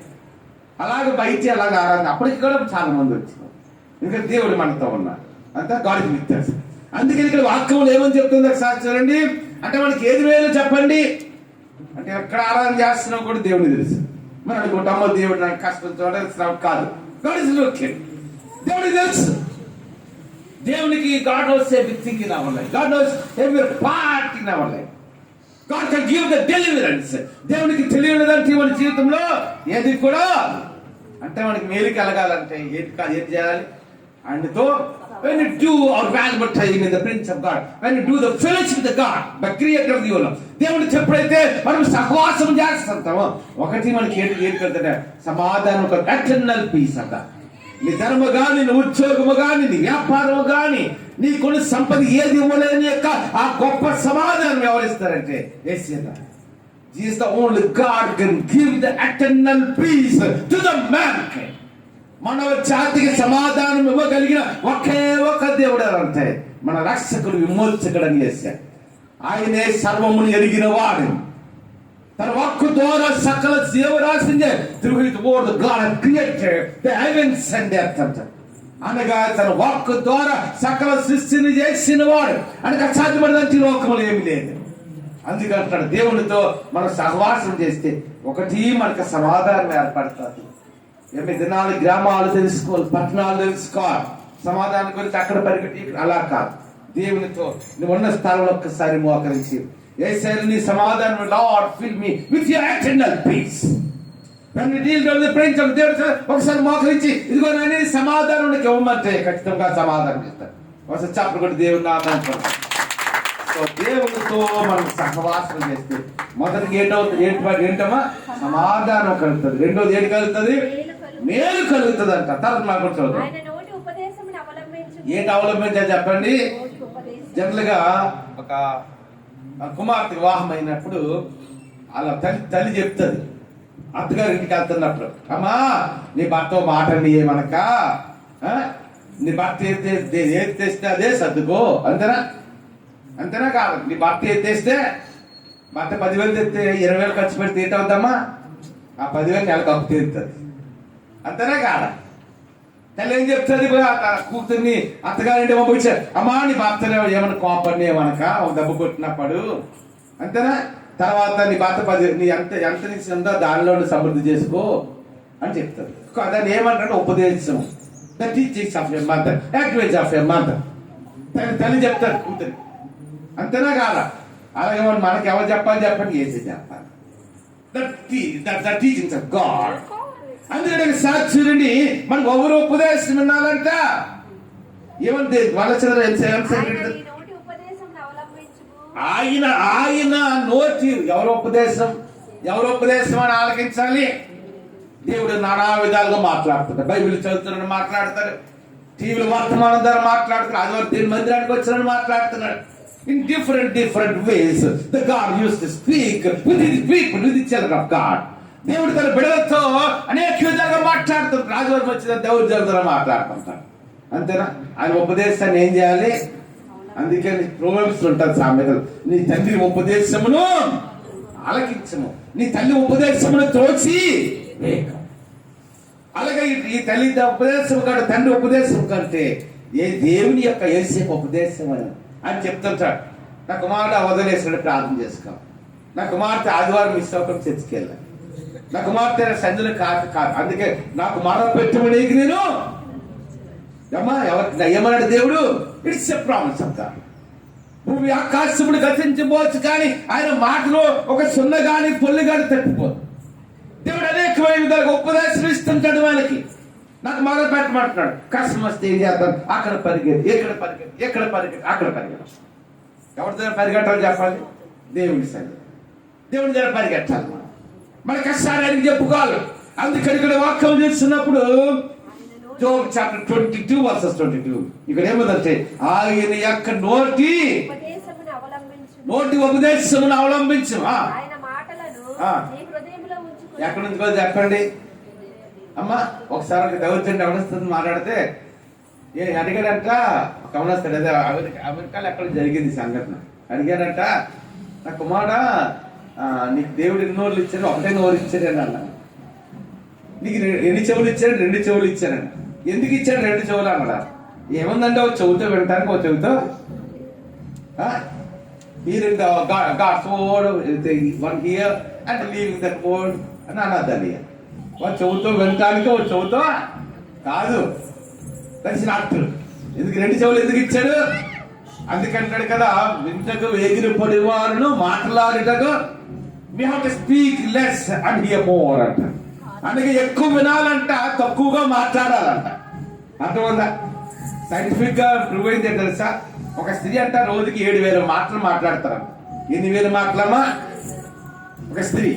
అలాగే బయట అలాగే ఆరాధన. అప్పటికి కూడా చాలా మంది వచ్చినారు. ఇంకా దేవుడు మనతో ఉన్నాడు. అంతా గాడికి వ్యత్యాసం. అందుకని ఇక్కడ వాక్యంలో ఏమని చెప్తుంది ఒకసారి చూడండి. అంటే మనకి ఏది వేలు చెప్పండి అంటే ఎక్కడ ఆరాధన చేస్తున్నాం కూడా దేవుడిని తెలుసు. మనం అనుకుంటామో దేవుడు నాకు కష్టం చూడాలి కాదు. దేవుడికి తెలుసు. దేవునికి God knows everything in our life. God knows every part in our life. God can give the deliverance. దేవునికి తెలియనిదంటే మన జీవితంలో ఏది కూడా అంటే మనకి మేలు కలగాలంటే ఏది చేయాలి ఆయనతో when you do our valuable time in the presence of God, when you do the fellowship with the God, the creator of the universe, దేవుడితో ఎప్పుడైతే మనం సహవాసం చేస్తామో ఒకటి మనకి ఏది కలుగుతుంటే సమాధానం, ఒక ఎటర్నల్ పీస్ అంట. నీ ధర్మ గాని, నీ ఉద్యోగము గాని, నీ వ్యాపారము గాని, నీ కొన్ని సంపద ఏది ఇవ్వలేని యొక్క ఆ గొప్ప సమాధానం ఎవరిస్తారంటే యేసయ్య. He is the only God can give the eternal peace to the mankind. మానవ జాతికి సమాధానం ఇవ్వగలిగిన ఒకే ఒక దేవుడు అంటే మన రక్షకుడు, విమోచకుడు అని యేసయ్య. ఆయనే సర్వమును ఎరిగిన వాడు. తన వాక్కు ద్వారా సకల జీవరాశిని through his word God has created the heavens and the earth అంట. అనగా తన వాక్కు ద్వారా సకల సృష్టిని చేసిన వాడు. అనగా సాధ్యపడదంటే లోకములు ఏమి లేదు. అందుకంటాడు దేవునితో మనం సహవాసం చేస్తే ఒకటి మనకు సమాధానం ఏర్పడుతుంది. 8 గ్రామాలు తెలుసుకోవాలి, పట్టణాలు తెలుసుకోవాలి. సమాధానం గురించి అక్కడ పరిగెట్టి అలా కాదు. దేవునితో నువ్వు ఉన్న స్థలంలో ఒక్కసారి మోకరించి యేసయ్య నీ సమాధానం, Lord fill me with your eternal peace. ఒకసారి మోకరించి ఇదిగో నేను సమాధానం ఇవ్వమంటే ఖచ్చితంగా సమాధానం ఇస్తాను. ఒకసారి చెప్పలు కూడా దేవుని నామం. సో దేవునితో మనం సహవాసం చేస్తే మొదటికి ఏంటమ్మా సమాధానం కలుగుతుంది. రెండోది ఏంటి కలుగుతుంది? మేలు కలుగుతుంది అంట. తర్వాత నాకు చదువు ఏంటి అవలంబించాలి చెప్పండి. జనరల్ గా ఒక కుమార్తె వివాహం అయినప్పుడు అలా తల్లి చెప్తుంది అత్తగారి ఇంటికి వెళ్తున్నప్పుడు, అమ్మా నీ భర్త మాట ఏమనక, నీ భర్త ఏది తెస్తే అదే సర్దుకో. అంతేనా కాదు? నీ భర్త ఏది తెస్తే భర్త 10,000 తెస్తే 20,000 ఖర్చు పెడితే ఏంటవుతామా? ఆ 10,000 నెలకు అప్పు తీరుతుంది. అంతేనా కాదా? తల్లి ఏం చెప్తుంది? కూతుర్ని అత్తగారింటి పంపించారు, అమ్మా నీ భర్త ఏమన్నా కోపడి ఏమనక ఒక దెబ్బ కొట్టినప్పుడు, అంతేనా? తర్వాత నీ భర్త నీ ఎంత నీకు ఉందో దానిలో సమృద్ధి చేసుకో అని చెప్తారు. దాన్ని ఏమంటారంటే ఉపదేశం, the teachings of a mother, advice of a mother. తల్లి చెప్తారు కూతురు. అంతేనా కాదా? అలాగే మనకి ఎవరు చెప్పాలి చెప్పండి? ఏసీ చెప్పాలి. The teachings of God. అందుకని సాక్షుడిని మనకు ఎవరు ఉపదేశం వినాలంట ఏమంటే ఆయన నోటి ఎవరు ఉపదేశం అని ఆలకించాలి. దేవుడు నానా విధాలుగా మాట్లాడుతాడు. బైబిల్ చదువుతున్నాడు, మాట్లాడతాడు. టీవీలో వర్తమానం ద్వారా మాట్లాడుతున్నాడు. ఆదివారం దేవుని మందిరానికి వచ్చినాడు, మాట్లాడుతున్నాడు. In different ways the God used to speak with his people, with the children of God. దేవుడు తన బిడ్డలతో అనేక విధాలుగా మాట్లాడుతుంటాడు. రాజువారికి వచ్చిన దేవుడి ద్వారా మాట్లాడుతుంటాడు. అంతేనా? ఆయన ఉపదేశాన్ని ఏం చేయాలి? అందుకే ప్రోగ్రామ్స్ ఉంటారు సామెతలు. నీ తండ్రి ఉపదేశమును ఆలకించము, నీ తల్లి ఉపదేశమును తోచి వేగం. అలాగే ఈ తల్లి ఉపదేశం కాదు, తండ్రి ఉపదేశం కంటే ఏ దేవుని యొక్క యేసయ్య ఉపదేశం అని చెప్తుంటాడు. నా కుమారుడు వదిలేసాడు, ప్రార్థన చేసుకో. నా కుమార్తె ఆదివారం మిస్ అవ్వకుండా చర్చికి వెళ్ళాను. నా కుమార్తె సందులు కాదు. అందుకే నాకు మరణ పెట్టమని నేను అమ్మా ఎవరికి ఏమన్నాడు దేవుడు? ఇట్స్ ఎ ప్రామిస్ అంతా. భూమి ఆకాశములు గతించబోవచ్చు కానీ ఆయన మాటలో ఒక సున్న గాని పొల్లి గాని తప్పిపోదు. దేవుడు అనేకమైన విధాలుగా ఉపదేశం ఇస్తుంటాడు. వాళ్ళకి నాకు మరణ పెట్టమంటున్నాడు. కష్టం వస్తే ఏం చేద్దాం? అక్కడ పరిగెత్తి, ఎక్కడ అక్కడ పరిగెత్తాలి. ఎవరి దగ్గర పరిగెట్టాలి చెప్పాలి? దేవుడి దగ్గర పరిగెట్టాలి. మన కష్టాన్ని ఆయనకి చెప్పుకోవాలి. అందుకని ఇక్కడ వాక్యం చేస్తున్నప్పుడు Job chapter 22 verses 22 ఇక్కడ ఏముందంటే ఆయన యొక్క నోటి ఉపదేశమును అవలంబించు. ఎక్కడి నుంచి కూడా చెప్పండి అమ్మా. ఒకసారి దౌర్జన్యం గమనిస్తుంది మాట్లాడితే అడిగాడంట, గమనిస్తాడు. అదే అమెరికాలో ఎక్కడ జరిగింది సంఘటన. అడిగాడంట, నా కుమారుడా నీకు దేవుడు ఎన్ని నోర్లు ఇచ్చాడు? ఒకటే నోరు ఇచ్చాడని అన్నా. నీకు ఎన్ని చెవులు ఇచ్చాడు? 2 చెవులు ఇచ్చాడని. ఎందుకు ఇచ్చాడు 2 చెవులు అన్నాడా? ఏముందంటే ఒక చెవుతో వినటానికి, ఒక చెవుతో hearing God's word, one ear and leaving that word and another ear. ఒక చెవుతో వినటానికి, ఒక చెవుతో కాదు. That's not true. ఎందుకు 2 చెవులు ఎందుకు ఇచ్చాడు? అందుకంటాడు కదా, వింటకు వేగిరి పడివారును మాట్లాడుటకు we have to speak less and hear more అంట. అందుకే ఎక్కువ వినాలంట, తక్కువగా మాట్లాడాలంట. అర్థమైందా? సైంటిఫిక్ గా ప్రూవ్ అయింది తెలుసా? ఒక స్త్రీ అంట రోజుకి 7,000 మాటలు మాట్లాడతారంట. 8,000 మాటలమ్మా ఒక స్త్రీ,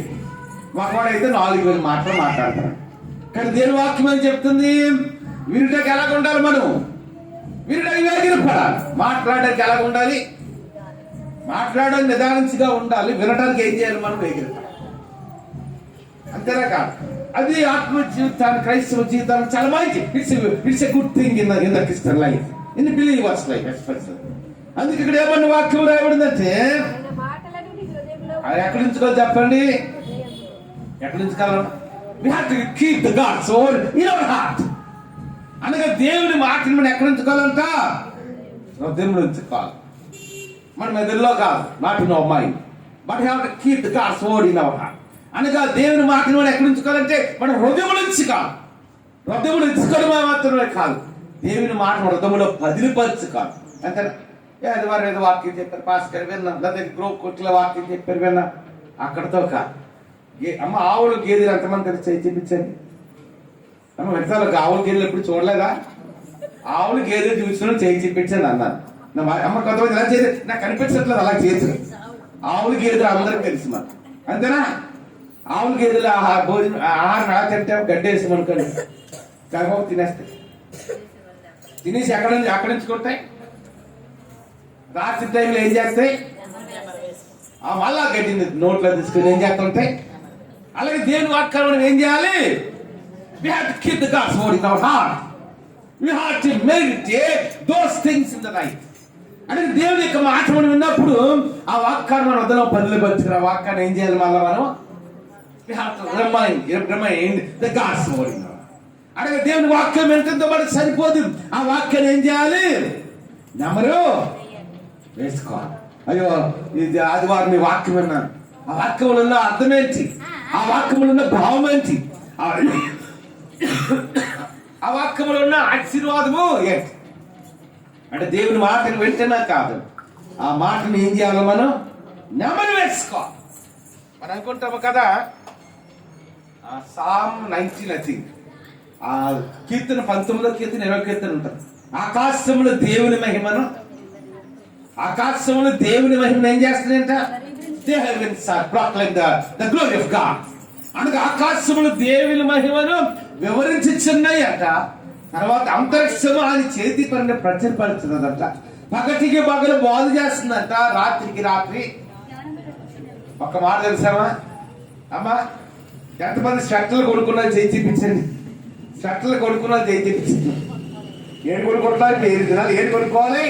మగవాడైతే 4,000 మాటలు మాట్లాడతారు. కానీ దేని వాక్యం అని చెప్తుంది? వినుటకి ఎలాగ ఉండాలి? మనం వినుటకి వేగిరపడాలి. మాట్లాడడానికి ఎలాగ ఉండాలి? మాట్లాడడానికి నిదానించిగా ఉండాలి. వినడానికి ఏం చేయాలి? మనం వేగిరపడాలి. అంతేనా కాదు? అది ఆత్మ జీవితాన్ని, క్రైస్తవ జీవితాన్ని చాలా మంచి. It's a good thing in the Christian life, in believers life especially. అందుకే ఇక్కడ ఏమన్నా వాక్యం రాయబడిందంటే అది ఎక్కడి నుంచుకోవాలి చెప్పండి? ఎక్కడి నుంచుకోవాలి? We have to keep the God's word in our heart. అనగా దేవుని మాటను మనం ఎక్కడి ఉంచుకోవాలంట? హృదయంలో ఉంచుకోవాలి. మన మెదడులో కాదు, not in our mind, but we have to keep the God's word in our heart. అనగా దేవుని మాటను మనం ఎక్కడి ఉంచుకోవాలంటే మన హృదయంలో ఉంచుకోవాలి. హృదయంలో ఉంచుకోవడం మాత్రమే కాదు, దేవుని మాట హృదయంలో పదిలిపరచుకోవాలి. అంతేనా? అది వారు ఏదో వాక్యం చెప్పారు, పాస్కర్ విన్నా, లేదా గ్రూప్ కొట్ల వాక్యం చెప్పారు విన్నా, అక్కడతో కాదు. అమ్మ ఆవులు గేదెలు ఎంతమంది తెలిసి చూపించండి. అమ్మ వెంటనే ఆవులు గేదెలు ఎప్పుడు చూడలేదా? ఆవులు గేదెలు చూసిన చేయి చూపించండి అన్నాను. అమ్మ కొంతమంది ఎలా చేసి నాకు కనిపించట్లేదు, అలా చేసి ఆవులు గేదెలు అందరికి తెలుసు మరి. అంతేనా? ఆవులు గేదెలు భోజనం ఆహారం ఎలా తింటే గడ్డేసాం అనుకోండి, కాకపోతే తినేస్తాయి. తినేసి అక్కడి నుంచి కొట్టాయి. రాత్రి టైంలో ఏం చేస్తాయి? మళ్ళా గడ్డిని నోట్లో తీసుకుని ఏం చేస్తుంటాయి. అలాగే దేవుని వాక్యాన్ని మనం ఏం చేయాలి? We have to keep the God's word in our heart. We have to meditate those things in the night. అంటే దేవుని యొక్క మాట మనం విన్నప్పుడు ఆ వాక్యాన్ని మన వద్దలో పదిలిపరచుకుని ఆ వాక్యాన్ని ఏం చేయాలి? మళ్ళా మనం we have to remind the God's word in our heart. అంటే దేవుని వాక్యం వింటంతో మనకు సరిపోదు. ఆ వాక్యాన్ని ఏం చేయాలి? నెమరు వేసుకోవాలి. అయ్యో ఇది ఆదివారం మీ వాక్యం విన్నాను, ఆ వాక్యంలో ఉన్న అర్థం ఏంటి? ఆ వాక్యంలో ఉన్న భావం ఏంటి? ఆ వాక్యంలో ఉన్న ఆశీర్వాదము ఏంటి? అంటే దేవుని మాటను వింటున్నా కాదు, ఆ మాటను ఏం చేయాలో మనం నెమరు వేసుకోవాలి. మనం అనుకుంటాము కదా, సామ్ 19 I think, ఆ కీర్తన 19వ కీర్తన 20వ కీర్తన ఉంటుంది. ఆకాశంలో దేవుని మహిమను, ఆకాశంలో దేవుని మహిమను ఏం చేస్తుందంట? The heavens are proclaiming the glory of God. అనగా ఆకాశంలో దేవుని మహిమను వివరించుచున్నాయట. తర్వాత అంతరిక్షము ఆయన చేతి పనిని ప్రచురపడుతున్నదంట. పగటికి పగలు బాగు చేస్తుందంట, రాత్రికి రాత్రి. ఒక్క మాట తెలుసామా అమ్మా? ఎంతమంది షర్ట్లు కొనుక్కున్నా చేయి చూపించండి. షర్ట్లు కొనుక్కున్నా చేయి చూపించండి. ఏడు కొనుక్కుంటున్నారు, పేరు తినాలి. ఏడు కొనుక్కోవాలి?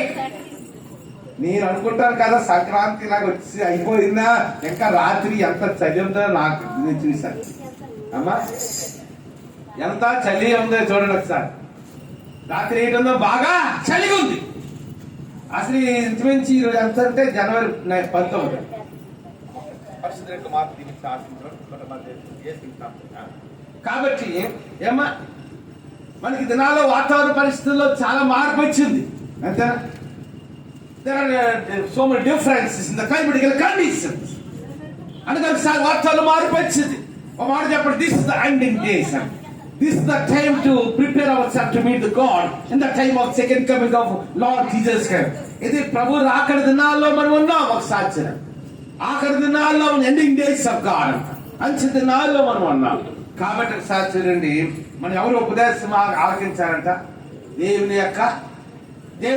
నేను అనుకుంటాను కదా, సంక్రాంతి లాగా వచ్చి అయిపోయిందా, ఇంకా రాత్రి ఎంత చలి ఉందో నాకు నేను చూశాను. అమ్మా ఎంత చలి ఉందో చూడండి ఒకసారి. రాత్రి ఏంటందో బాగా చలిగా ఉంది. అసలు ఇంచుమించి ఈరోజు ఎంత అంటే జనవరి 19. కాబట్టి ఏమ్మా మనకి దినాల్లో వాతావరణ పరిస్థితుల్లో చాలా మార్పు వచ్చింది. అంతేనా? There are so many differences in the climatical conditions. అనగా వాతావరణం మార్పు వచ్చింది. ఒక మాట చెప్పండి, this is the ending days. This is the time to prepare ourselves to meet the God in the time of second coming of Lord Jesus Christ. ఇది ప్రభు ఆఖరి దినాల్లో మనం ఉన్నాం. ఒక సాధ్యం ఆఖరి దినాల్లో ఎండింగ్ డేస్ ఆఫ్ గాడ్, అంచె దినాల్లో మనం ఉన్నాం. కాబట్టి ఒకసారి చూడండి, మనం ఎవరు ఉపదేశం ఆలకించారంట? దేవుని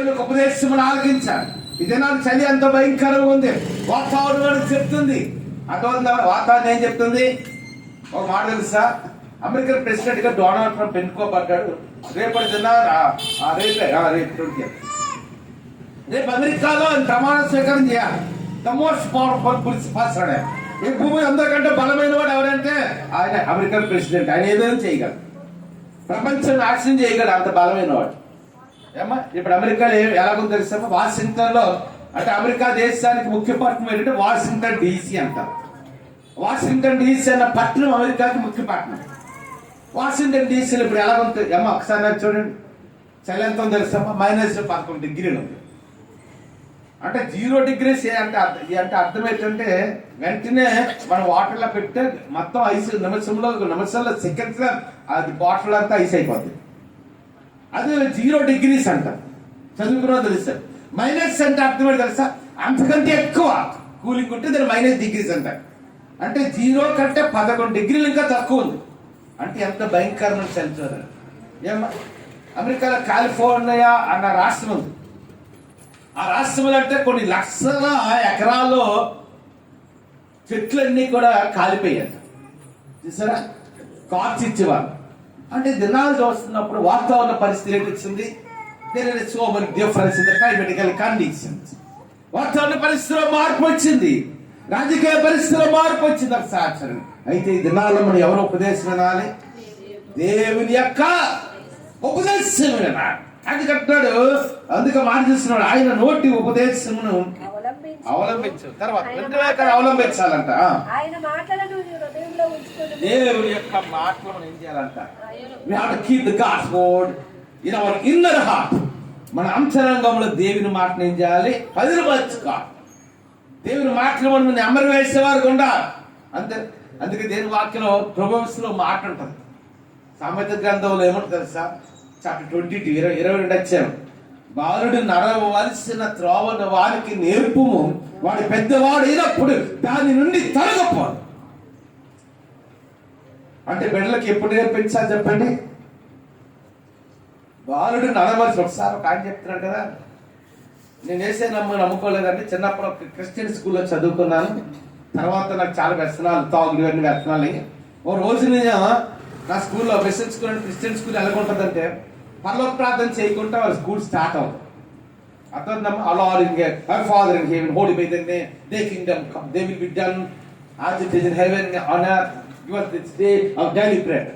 యొక్క ఉపదేశం ఆలకించాలి. ఈ దినాలు చలి ఎంతో భయంకరంగా ఉంది. వాతావరణం చెప్తుంది, అటువంటి వాతావరణం ఏం చెప్తుంది? ఒక మాట తెలుసా? అమెరికన్ ప్రెసిడెంట్ గా డొనాల్డ్ ట్రంప్ ఎన్నుకోబడ్డాడు. రేపటి దిన రేపు అమెరికాలో ప్రమాణ స్వీకారం చేయాలి. The most powerful person. ఈ భూమి అందరికంటే బలమైన వాడు ఎవరంటే ఆయన అమెరికన్ ప్రెసిడెంట్. ఆయన ఏదైనా చేయగలడు, ప్రపంచం నాశనం చేయగలడు, అంత బలమైన వాడు. ఏమా ఇప్పుడు అమెరికాలో ఎలాగో తెలుసామా? వాషింగ్టన్ లో, అంటే అమెరికా దేశానికి ముఖ్య పట్టణం ఏంటంటే వాషింగ్టన్ DC అంటారు. వాషింగ్టన్ DC అన్న పట్టణం అమెరికాకి ముఖ్య పట్టణం. వాషింగ్టన్ DCలో ఇప్పుడు ఎలాగుంటుంది అమ్మ? ఒకసారి నాకు చూడండి. చలి ఎంత ఉందో తెలుసా? -11 ఉంది. అంటే 0 degrees అంటే అర్థం ఏంటంటే వెంటనే మనం వాటర్లో పెడితే మొత్తం ఐస్ నిమిషంలో సెకండ్స్ అది బాటిల్ అంతా ఐస్ అయిపోతుంది. అది 0 degrees అంట. చదువుకున్నా తెలుసా? మైనస్ అంటే అర్థం ఏంటి తెలుసా? అంతకంటే ఎక్కువ కూలింగ్ ఉంటే దాన్ని -degrees అంటారు. అంటే 0 కంటే 11 degrees ఇంకా తక్కువ ఉంది. అంటే ఎంత భయంకరమైన చలి చూడండి. ఏమా అమెరికాలో కాలిఫోర్నియా అన్న రాష్ట్రం ఉంది. ఆ రాష్ట్రంలో అంటే కొన్ని లక్షల ఎకరాల్లో చెట్లన్నీ కూడా కాలిపోయాయి. చూసారా? కార్చిచ్చేవారు. అంటే దినాలు చూస్తున్నప్పుడు వాతావరణ పరిస్థితి ఏంటి వచ్చింది? There is so many difference in the climatical conditions. వాతావరణ పరిస్థితిలో మార్పు వచ్చింది, రాజకీయ పరిస్థితిలో మార్పు వచ్చింది. ఒక సాక్షరం. అయితే ఈ దినాల్లో మనం ఎవరు ఉపదేశం వినాలి? దేవుని యొక్క ఉపదేశం వినాలి. అది కట్టాడు. అందుకే మాట చూస్తున్నాడు, ఆయన నోటి ఉపదేశమును అవలంబించు. తర్వాత అవలంబించాలంట. దేవుని యొక్క మాటలు మనం ఏం చేయాలంట? We have to keep the God's word in our inner heart. మన అంతరంగంలో దేవుని మాటను ఏం చేయాలి? పదిలపరచుకోవాలి. దేవుని మాటలు మనం అమరు వేసేవారు ఉండాలి. అందుకే దేవుని వాక్యంలో ప్రొవర్బ్స్లో మాట ఉంటుంది. సామెత గ్రంథంలో ఏమంటుంది తెలుసా? చాప్టర్ 22 22 వచ్చాను. బాలుడు నడవలసిన త్రోవను వారికి నేర్పుము, వాడి పెద్దవాడు అయినప్పుడు దాని నుండి తొలగపోదు. అంటే బిడ్డలకు ఎప్పుడు నేర్పించాలి చెప్పండి? బాలుడు నడవలసిన. ఒకసారి ఒక ఆయన చెప్తున్నాడు కదా, నేను వేసే నమ్ముకోలేదండి. చిన్నప్పుడు క్రిస్టియన్ స్కూల్లో చదువుకున్నాను. తర్వాత నాకు చాలా వ్యసనాలు, తాగులు, ఇవన్నీ వ్యసనాలు. ఓ రోజు నేను నా స్కూల్లో క్రిస్టియన్ స్కూల్ అంటే క్రిస్టియన్ స్కూల్ ఎలాగుంటుందంటే పరలోక ప్రార్థన చేయకుండా వాళ్ళ స్కూల్ స్టార్ట్ అవుతుంది. అర్థం? Our Father in heaven, holy be thy name, thy kingdom come, thy will be done as it is in heaven on earth. Give us this day our daily bread.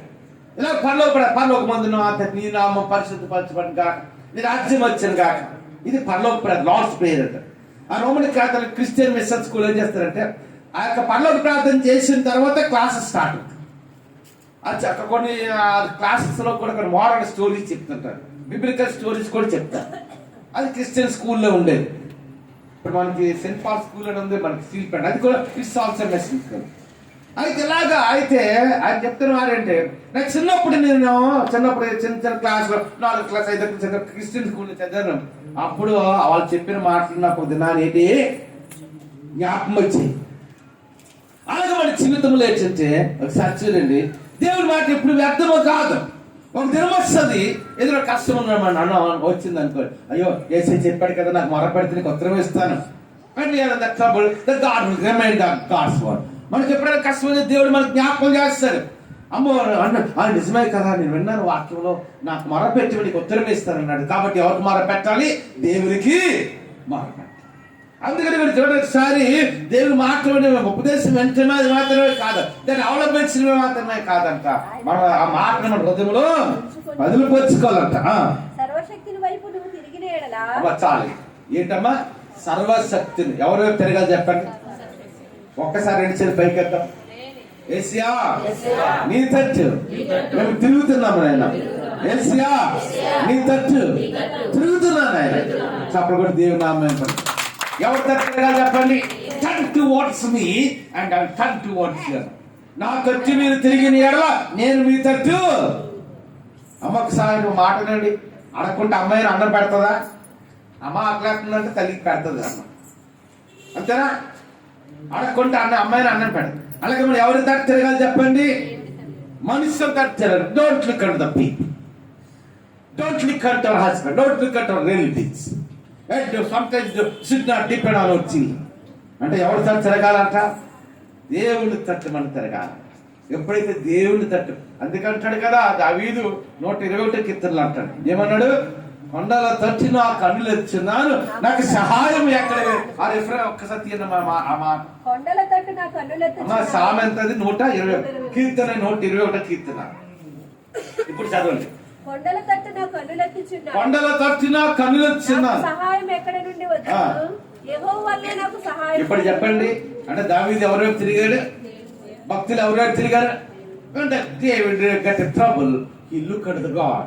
ఇలా పరలోకమందున నీ నామం పరిశుద్ధపరచబడును గాక, నీ రాజ్యం వచ్చును గాక. ఇది పరలోక ప్రార్థన, లార్డ్స్ ప్రేయర్ అంటారు. ఆ Roman Catholic Christian machine school ఏం చేస్తారంటే ఆ యొక్క పరలోక ప్రార్థన చేసిన తర్వాత క్లాసెస్ స్టార్ట్ అవుతుంది. అక్కడ కొన్ని క్లాసెస్లో కూడా కొన్ని మోరల్ స్టోరీస్ చెప్తుంటారు, బిబ్లికల్ స్టోరీస్ కూడా చెప్తారు. అది క్రిస్టియన్ స్కూల్లో ఉండేది. ఇప్పుడు మనకి సెయింట్ పాల్ స్కూల్ అని ఉంది, మనకి స్టీల్ ప్లాంట్, అది కూడా ఇట్స్ ఆల్సో మెషన్ స్కూల్. అయితే ఇలాగా అయితే ఆయన చెప్తున్నారు నాకు చిన్నప్పుడు చిన్న క్లాస్లో 4 క్లాస్ 5 క్లాస్ క్రిస్టియన్ స్కూల్లో చదివాను. అప్పుడు వాళ్ళు చెప్పిన మాటలు నాకు దినాన్ని ఏంటి జ్ఞాపకం వచ్చాయి. అలాగే మన జీవితంలో ఏంటంటే ఒకసారి చూడండి, దేవుడి మాట ఎప్పుడు వ్యర్థమో కాదు. ఒక దినం వస్తుంది, ఏదో కష్టం ఉన్నామని వచ్చింది అనుకో, అయ్యో ఏసై చెప్పాడు కదా, నాకు మొరపెడితే నీకు ఉత్తరం ఇస్తాను. మనకి ఎప్పుడైనా కష్టం దేవుడు మనకు జ్ఞాపకం చేస్తాడు. అమ్మో నిజమే కదా, నేను విన్నాను వాక్యంలో, నాకు మొరపెట్టి నీకు ఉత్తరం ఇస్తానన్నాడు. కాబట్టి ఎవరికి మొరపెట్టాలి? దేవునికి మొరపెట్టాలి. అందుకని మీరు చూడండి, ఒకసారి దేవుని మాటలు ఉపదేశం వెంటనే అది మాత్రమే కాదు, దాన్ని అవలంబించడమే మాత్రమే కాదంట, మనం ఆ మాటను మన హృదయంలో వదిలిపరుచుకోవాలంట. చాలు. ఏంటమ్మా? సర్వశక్తిని ఎవరెవరు తిరగాలి చెప్పండి? ఒక్కసారి 2 చేతులు పైకెత్తాం. ఏసియా నీ తట్టు మేము తిరుగుతున్నాము ఆయన. ఏసియా నీ తట్టు తిరుగుతున్నాను ఆయన. చప్పుడు కూడా దేవుని నామం. ఎవరి తట్టుగా చెప్పండి? Turn towards me and I turn towards you. నా తట్టు మీరు తిరిగిన ఎడల నేను మీ తట్టు. అమ్మకు సాయం మాటనండి, అడగకుండా అమ్మాయిని అన్నం పెడతాదా? అమ్మ ఆకలేస్తుందంటే తల్లికి పెడుతుంది అమ్మ, అంతేనా? అడగకుండా అమ్మాయిని అన్నం పెడతారు. అలాగే మనం ఎవరి తట్టు తిరగాలి చెప్పండి? మనుషుల తట్టు తిరగాలి. Don't look at the people, don't look at our husband, don't look at our relatives. Sometimes should not depend on our children. అంటే ఎవరి తట్టు తిరగాలంట? దేవుని తట్టు మనం తిరగాలి. ఎప్పుడైతే దేవుని తట్టు, అందుకంటాడు కదా దావీదు 121 కీర్తనలు అంటాడు. ఏమన్నాడు? కొండల తట్టు నా కన్నులు ఎత్తుచున్నాను, నాకు సహాయం ఎక్కడ? ఆ రిఫరెన్స్ ఒక్కసారి తీయండి. కొండల తట్టు నా కన్నులు ఎత్తుచున్నాను. సామెతది 120 కీర్తన, 121 కీర్తన. ఇప్పుడు చదవండి. కొండల తట్టు నా కన్నులెత్తుచున్నాను, కొండల తట్టు నా కన్నులెత్తుచున్నాను, సహాయం ఎక్కడ నుండి వచ్చును? యెహోవా వల్లే నాకు సహాయం. ఇప్పుడు చెప్పండి, అంటే దావీదు ఎవరెవరు తిరిగాడు? భక్తులు ఎవరెవరు తిరిగారు? అంటే David got a trouble, he looked at the God.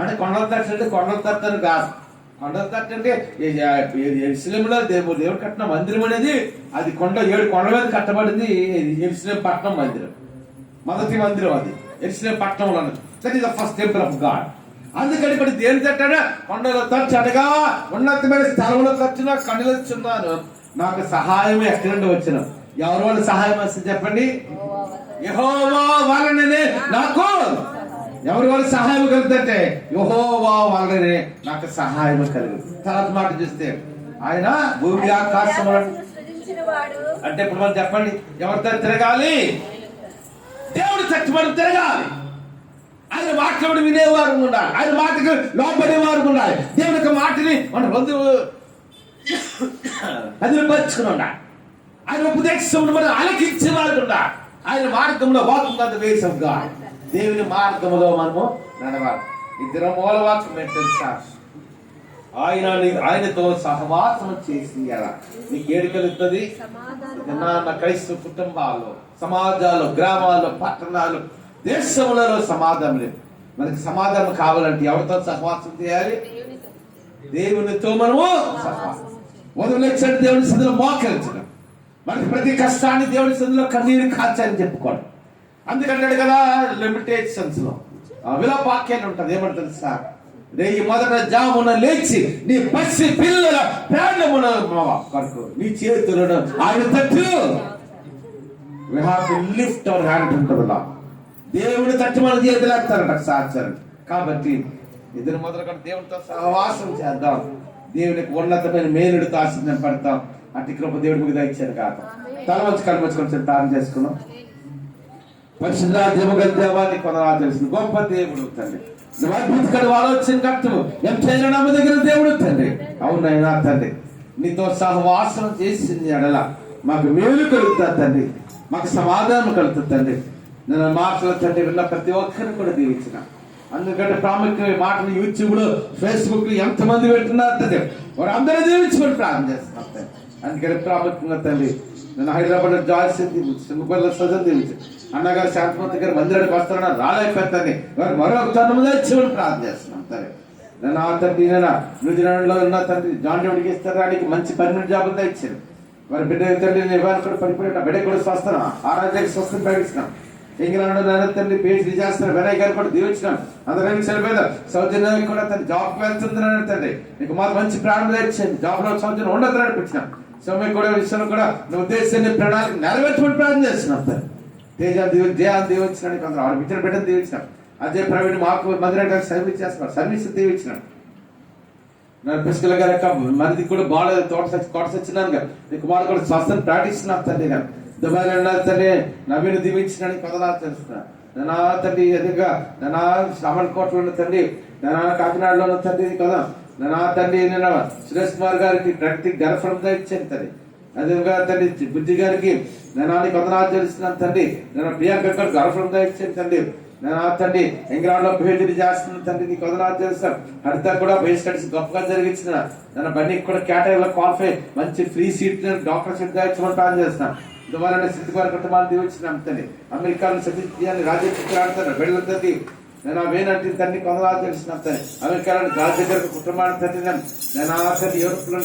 అంటే కొండల తట్టు అంటే కొండల తట్టు అని కాదు. కొండల తట్టు అంటే యెరూషలేములో దేవుడు కట్టిన మందిరం అనేది అది 7 కొండల మీద కట్టబడింది. యెరూషలేం పట్టణం మందిరం, మొదటి మందిరం అది యెరూషలేం పట్టణంలో ఉన్నది. That is the first temple of God. అందుకని ఇప్పుడు దేని తట్టాడా? కొండల తట్టు అనగా ఉన్నతమైన స్థలంలో తట్టున కనులుచున్నాను, నాకు సహాయం ఎక్కడి నుండి వచ్చిన. ఎవరి వల్ల సహాయం వస్తుంది చెప్పండి? యెహోవా వలననే నాకు. ఎవరి వల్ల సహాయం కలుగుతుంటే యెహోవా వలననే నాకు సహాయం కలుగుతుంది. తర్వాత మాట చూస్తే ఆయన భూమి ఆకాశములను సృజించినవాడు. అంటే ఇప్పుడు మనం చెప్పండి, ఎవరితో తిరగాలి? దేవుడి తట్టు మనం తిరగాలి. ఆయన మాట్లాడి వినేవారు ఉండాలి, ఆయన మాటకు లోపడేవారు ఉండాలి, దేవుని యొక్క మాటని మన అదిపరుచుకుని ఉండాలి, ఆయన ఉపదేశం మనం ఆలకించేవారు ఉండాలి. ఆయన మార్గంలో walking on the ways of God. దేవుని మార్గంలో మనము నడవాలి. ఇద్దరు మూలవాక్యం ఏంటి తెలుసా? ఆయనతో సహవాసం చేసి ఎలా నీకు ఏడు కలుగుతుంది? నా క్రైస్తవ కుటుంబాల్లో, సమాజాలు, గ్రామాల్లో, పట్టణాలు, దేశములలో సమాధానం లేదు. మనకి సమాధానం కావాలంటే ఎవరితో సహవాసం చేయాలి? దేవునితో మనము సహవాసం. వదిలేచ్చండి దేవుని సన్నిధిలో మోకరించడం. మనకి ప్రతి కష్టాన్ని దేవుని సన్నిధిలో కన్నీరు కాల్చాలని చెప్పుకోండి. అందుకంటాడు కదా లిమిటేషన్స్ లో విలపాక్యాలు ఉంటుంది. ఏమంటే తెలుసా? రేయి మొదట జామున లేచి నీ పసి పిల్లల ప్రాణమున కొరకు నీ చేతులను ఆయన తట్టు. We have to lift our hand ఉంటుంది. దేవుని తట్టు మన చేతులు ఎత్తారంట సాక్షాలు. కాబట్టి ఇద్దరు మొదలు దేవునితో సహవాసం చేద్దాం. దేవునికి ఉన్నతమైన మేలుడితో ఆశీర్వాదం పడతాం. అట్టి కృప దేవుడి మీద ఇచ్చారు కాక తల వచ్చి కళ్ళు వచ్చుకొని ప్రార్థన చేసుకున్నాం. పరిశుద్ధాత్మ దేవాన్ని కొనరా తెలుసు. గొప్ప దేవుడు తండ్రి, నువ్వు అద్భుతకడు ఆలోచన కట్టు ఎంతైనా నమ్మ దగ్గర దేవుడు తండ్రి. అవునైనా తండ్రి, నీతో సహవాసం చేసింది ఎడల మాకు మేలు కలుగుతా తండ్రి, మాకు సమాధానం కలుగుతుంది తండ్రి. నేను మాటలు తండ్రి విన్న ప్రతి ఒక్కరిని కూడా దీవించిన. అందుకంటే ప్రాముఖ్యమైన మాటలు యూట్యూబ్ లో, ఫేస్బుక్ లో ఎంతమంది పెట్టున్నారు తండ్రి, వారు అందరూ దీవించుకొని ప్రార్థన చేస్తున్నారు తండ్రి. అందుకని ప్రాముఖ్యంగా తండ్రి నేను హైదరాబాద్ లో జాయిస్ సింగపూర్ లో సజన్ దీవించి అన్నగారు శాంతిమంతి గారు మందిరానికి వస్తారన్న రాలేకపోతాన్ని వారు మరొక తనముగా ఇచ్చి ప్రార్థన చేస్తున్నాం తండ్రి. నేను ఆ తండ్రి న్యూజిలాండ్ లో ఉన్న తండ్రి జాన్ డేవిడ్కి ఇస్తారానికి మంచి పర్మనెంట్ జాబ్ అంతా ఇచ్చారు. వారి బిడ్డ తండ్రి నిర్వహణ కూడా పడిపోయిన బిడ్డ కూడా స్వస్థన ఆరాధ్యకి స్వస్థం ప్రకటిస్తున్నాం. ఇంగ్లాండ్ తండ్రి PhD చేస్తున్నారు. వినయ్ గారు కూడా దీవించినాం. అందరం చనిపోయారు. సౌజన్యానికి కూడా తండ్రి జాబ్ వెళ్తుందని తండ్రి నీకు మాకు మంచి ప్రాణం ఇచ్చింది. జాబ్ లో సౌజన్యం ఉండదు నడిపించినాం. సమ్మె కూడా విషయంలో కూడా నువ్వు ఉద్దేశాన్ని ప్రణాళిక నెరవేర్చుకుని ప్రార్థన చేస్తున్నాం తండ్రి. తేజాన్ని జయాన్ని దీవించినానికి అందరూ ఆవిడ బిడ్డను బిడ్డను దీవించినాం. అజయ్ ప్రవీణ్ మాకు మందిరం గారికి సర్వీస్ చేస్తున్నారు. సర్వీస్ దీవించినాం. పిస్కల్ గారి యొక్క మనది కూడా బాగా తోట సచ్చినాను గారు నీకు వాళ్ళు కూడా స్వస్థను ప్రార్థిస్తున్నాం తండ్రి గారు. దుబాయ్లో ఉన్న తండ్రి నవీన్ దీవించడానికి కొదనాలు తెలుస్తున్నా. నా తండ్రి ఎదురుగా నా శ్రావణ కోటలో ఉన్న తండ్రి, నా కాకినాడలో ఉన్న తండ్రి కదా నా తండ్రి నేను సురేష్ కుమార్ గారికి ప్రగతి గర్భంగా ఇచ్చాను తండ్రి. అదేవిధంగా తండ్రి బుద్ధి గారికి నేను కొదనాలు తెలుస్తున్నాను తండ్రి. నేను ప్రియాంక గారు గర్భంగా ఇచ్చాను తండ్రి. నేను తండ్రి ఇంగ్లాండ్ లో PhD చేస్తున్నాను తండ్రి. నీ కొదనాలు తెలుస్తాను. హరిత కూడా బేస్ స్టడీస్ గొప్పగా జరిగించిన నన్ను బండికి కూడా కేటగిరీలో క్వాలిఫై మంచి ఫ్రీ సీట్ డాక్టర్ సీట్ గా ఇచ్చమని ప్లాన్ చేస్తున్నాను. దుబాయ్లో సిద్ధివారి కుటుంబాన్ని దీవించిన తండ్రి. అమెరికాలో సతీయాన్ని రాజకీయ ఆడుతున్నారు వెళ్ళుతుంది. నేను ఆ వేనంటే తండ్రి కొందరు తెలిసిన తండ్రి. అమెరికాలో గాజు దగ్గర కుటుంబాన్ని తండ్రి నేను ఆ తండ్రి యూరోప్లో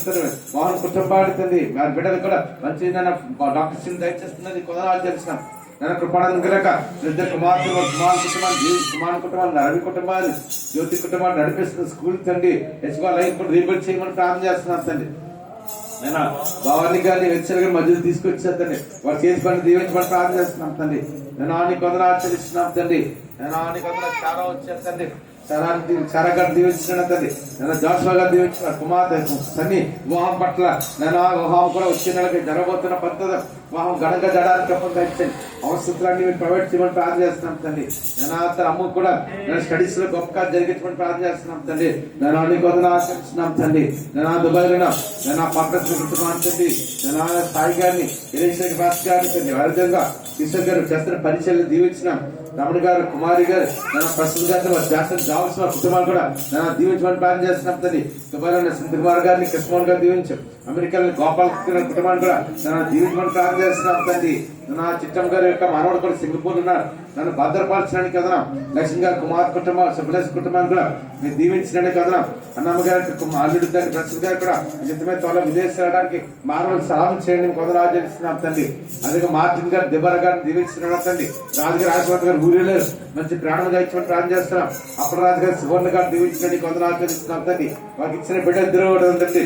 మోహన్ కుటుంబాన్ని తండ్రి వారి బిడ్డలు కూడా మంచి నేను డాక్టర్ సీట్ దయచేస్తున్నది కొందరు తెలిసిన. నేను కృపణను కనుక ఇద్దరు కుమార్తె కుటుంబాన్ని కుమార్ కుటుంబాన్ని రవి కుటుంబాన్ని జ్యోతి కుటుంబాన్ని నడిపిస్తున్న స్కూల్ తండ్రి హెచ్గా లైఫ్ కూడా రీబిల్డ్ చేయమని ప్రార్థన చేస్తున్నాను తండ్రి. నేను భవానీ గారిని వెచ్చర్ గారి మధ్యలో తీసుకొచ్చాను తండ్రి. వారు చేసి పని దీవించమని ప్రార్థన చేస్తున్నాం తండ్రి. నేను ఆని కొందరు ఆచరిస్తున్నాం తండ్రి. నేను ఆని కొందరు చాలా వచ్చాను తండ్రి. చారా గారు దీవించిన తండ్రి. నేను జాషువా గారు దీవించిన కుమార్తె సన్ని వివాహం పట్ల నేను ఆ వివాహం కూడా వచ్చే నెలకి జరగబోతున్న పద్ధతి వివాహం ఘనంగా జరగాలని చెప్పండి. అవసరాన్ని మీరు ప్రొవైడ్ చేయమని ప్రార్థన చేస్తున్నాం తండ్రి. నేను అతను అమ్మకు కూడా నేను స్టడీస్ లో గొప్పగా జరిగించమని ప్రార్థన చేస్తున్నాం తండ్రి. నేను అన్ని కొందరు ఆచరిస్తున్నాం తండ్రి. నేను ఆ దుబాయ్లో నేను ఆ పక్కన కుటుంబాన్ని తండ్రి. నేను ఆ సాయి గారిని ఎలేశ్వరి భాస్ గారిని తండ్రి. అదేవిధంగా కిషోర్ గారు చేస్తున్న పరిచయలు దీవించినాం. రమణ గారు కుమారి గారు నేను ప్రస్తుత గారు చేస్తున్న జాబ్స్ కుటుంబాలు కూడా నేను దీవించమని ప్లాన్ చేస్తున్నాం తండ్రి. దుబాయ్లో సింధు కుమార్ గారిని కృష్ణమోహన్ గారు దీవించాం. అమెరికాలో గోపాల్ కుటుంబాన్ని కూడా నన్ను దీవించమని ప్రార్థన చేస్తున్నాం తండ్రి. నా చిట్టం గారి యొక్క మనవడు కూడా సింగపూర్ ఉన్నారు, నన్ను భద్రపరచడానికి కదా. లక్ష్మి గారి కుమార్ కుటుంబం, సుబ్బలేశ్ కుటుంబాన్ని కూడా మీరు దీవించడానికి కదా. అన్నమ్మ గారి అల్లుడు తండ్రి ప్రసాద్ గారు కూడా నిజమే త్వరలో విదేశీ వెళ్ళడానికి మానవులు సహాయం చేయండి కొందరు ఆచరిస్తున్నాం తండ్రి. అదే మార్టిన్ గారు దెబ్బర గారిని దీవించిన తండ్రి. రాజుగారి ఆశీర్వాద్ గారు ఊరిలో మంచి ప్రాణం దాయించమని ప్రార్థన చేస్తున్నాం. అప్పుడు రాజుగారు సువర్ణ గారు దీవించండి కొందరు ఆచరిస్తున్నాం తండ్రి. వారికి ఇచ్చిన బిడ్డ ఇద్దరు ఉందండి.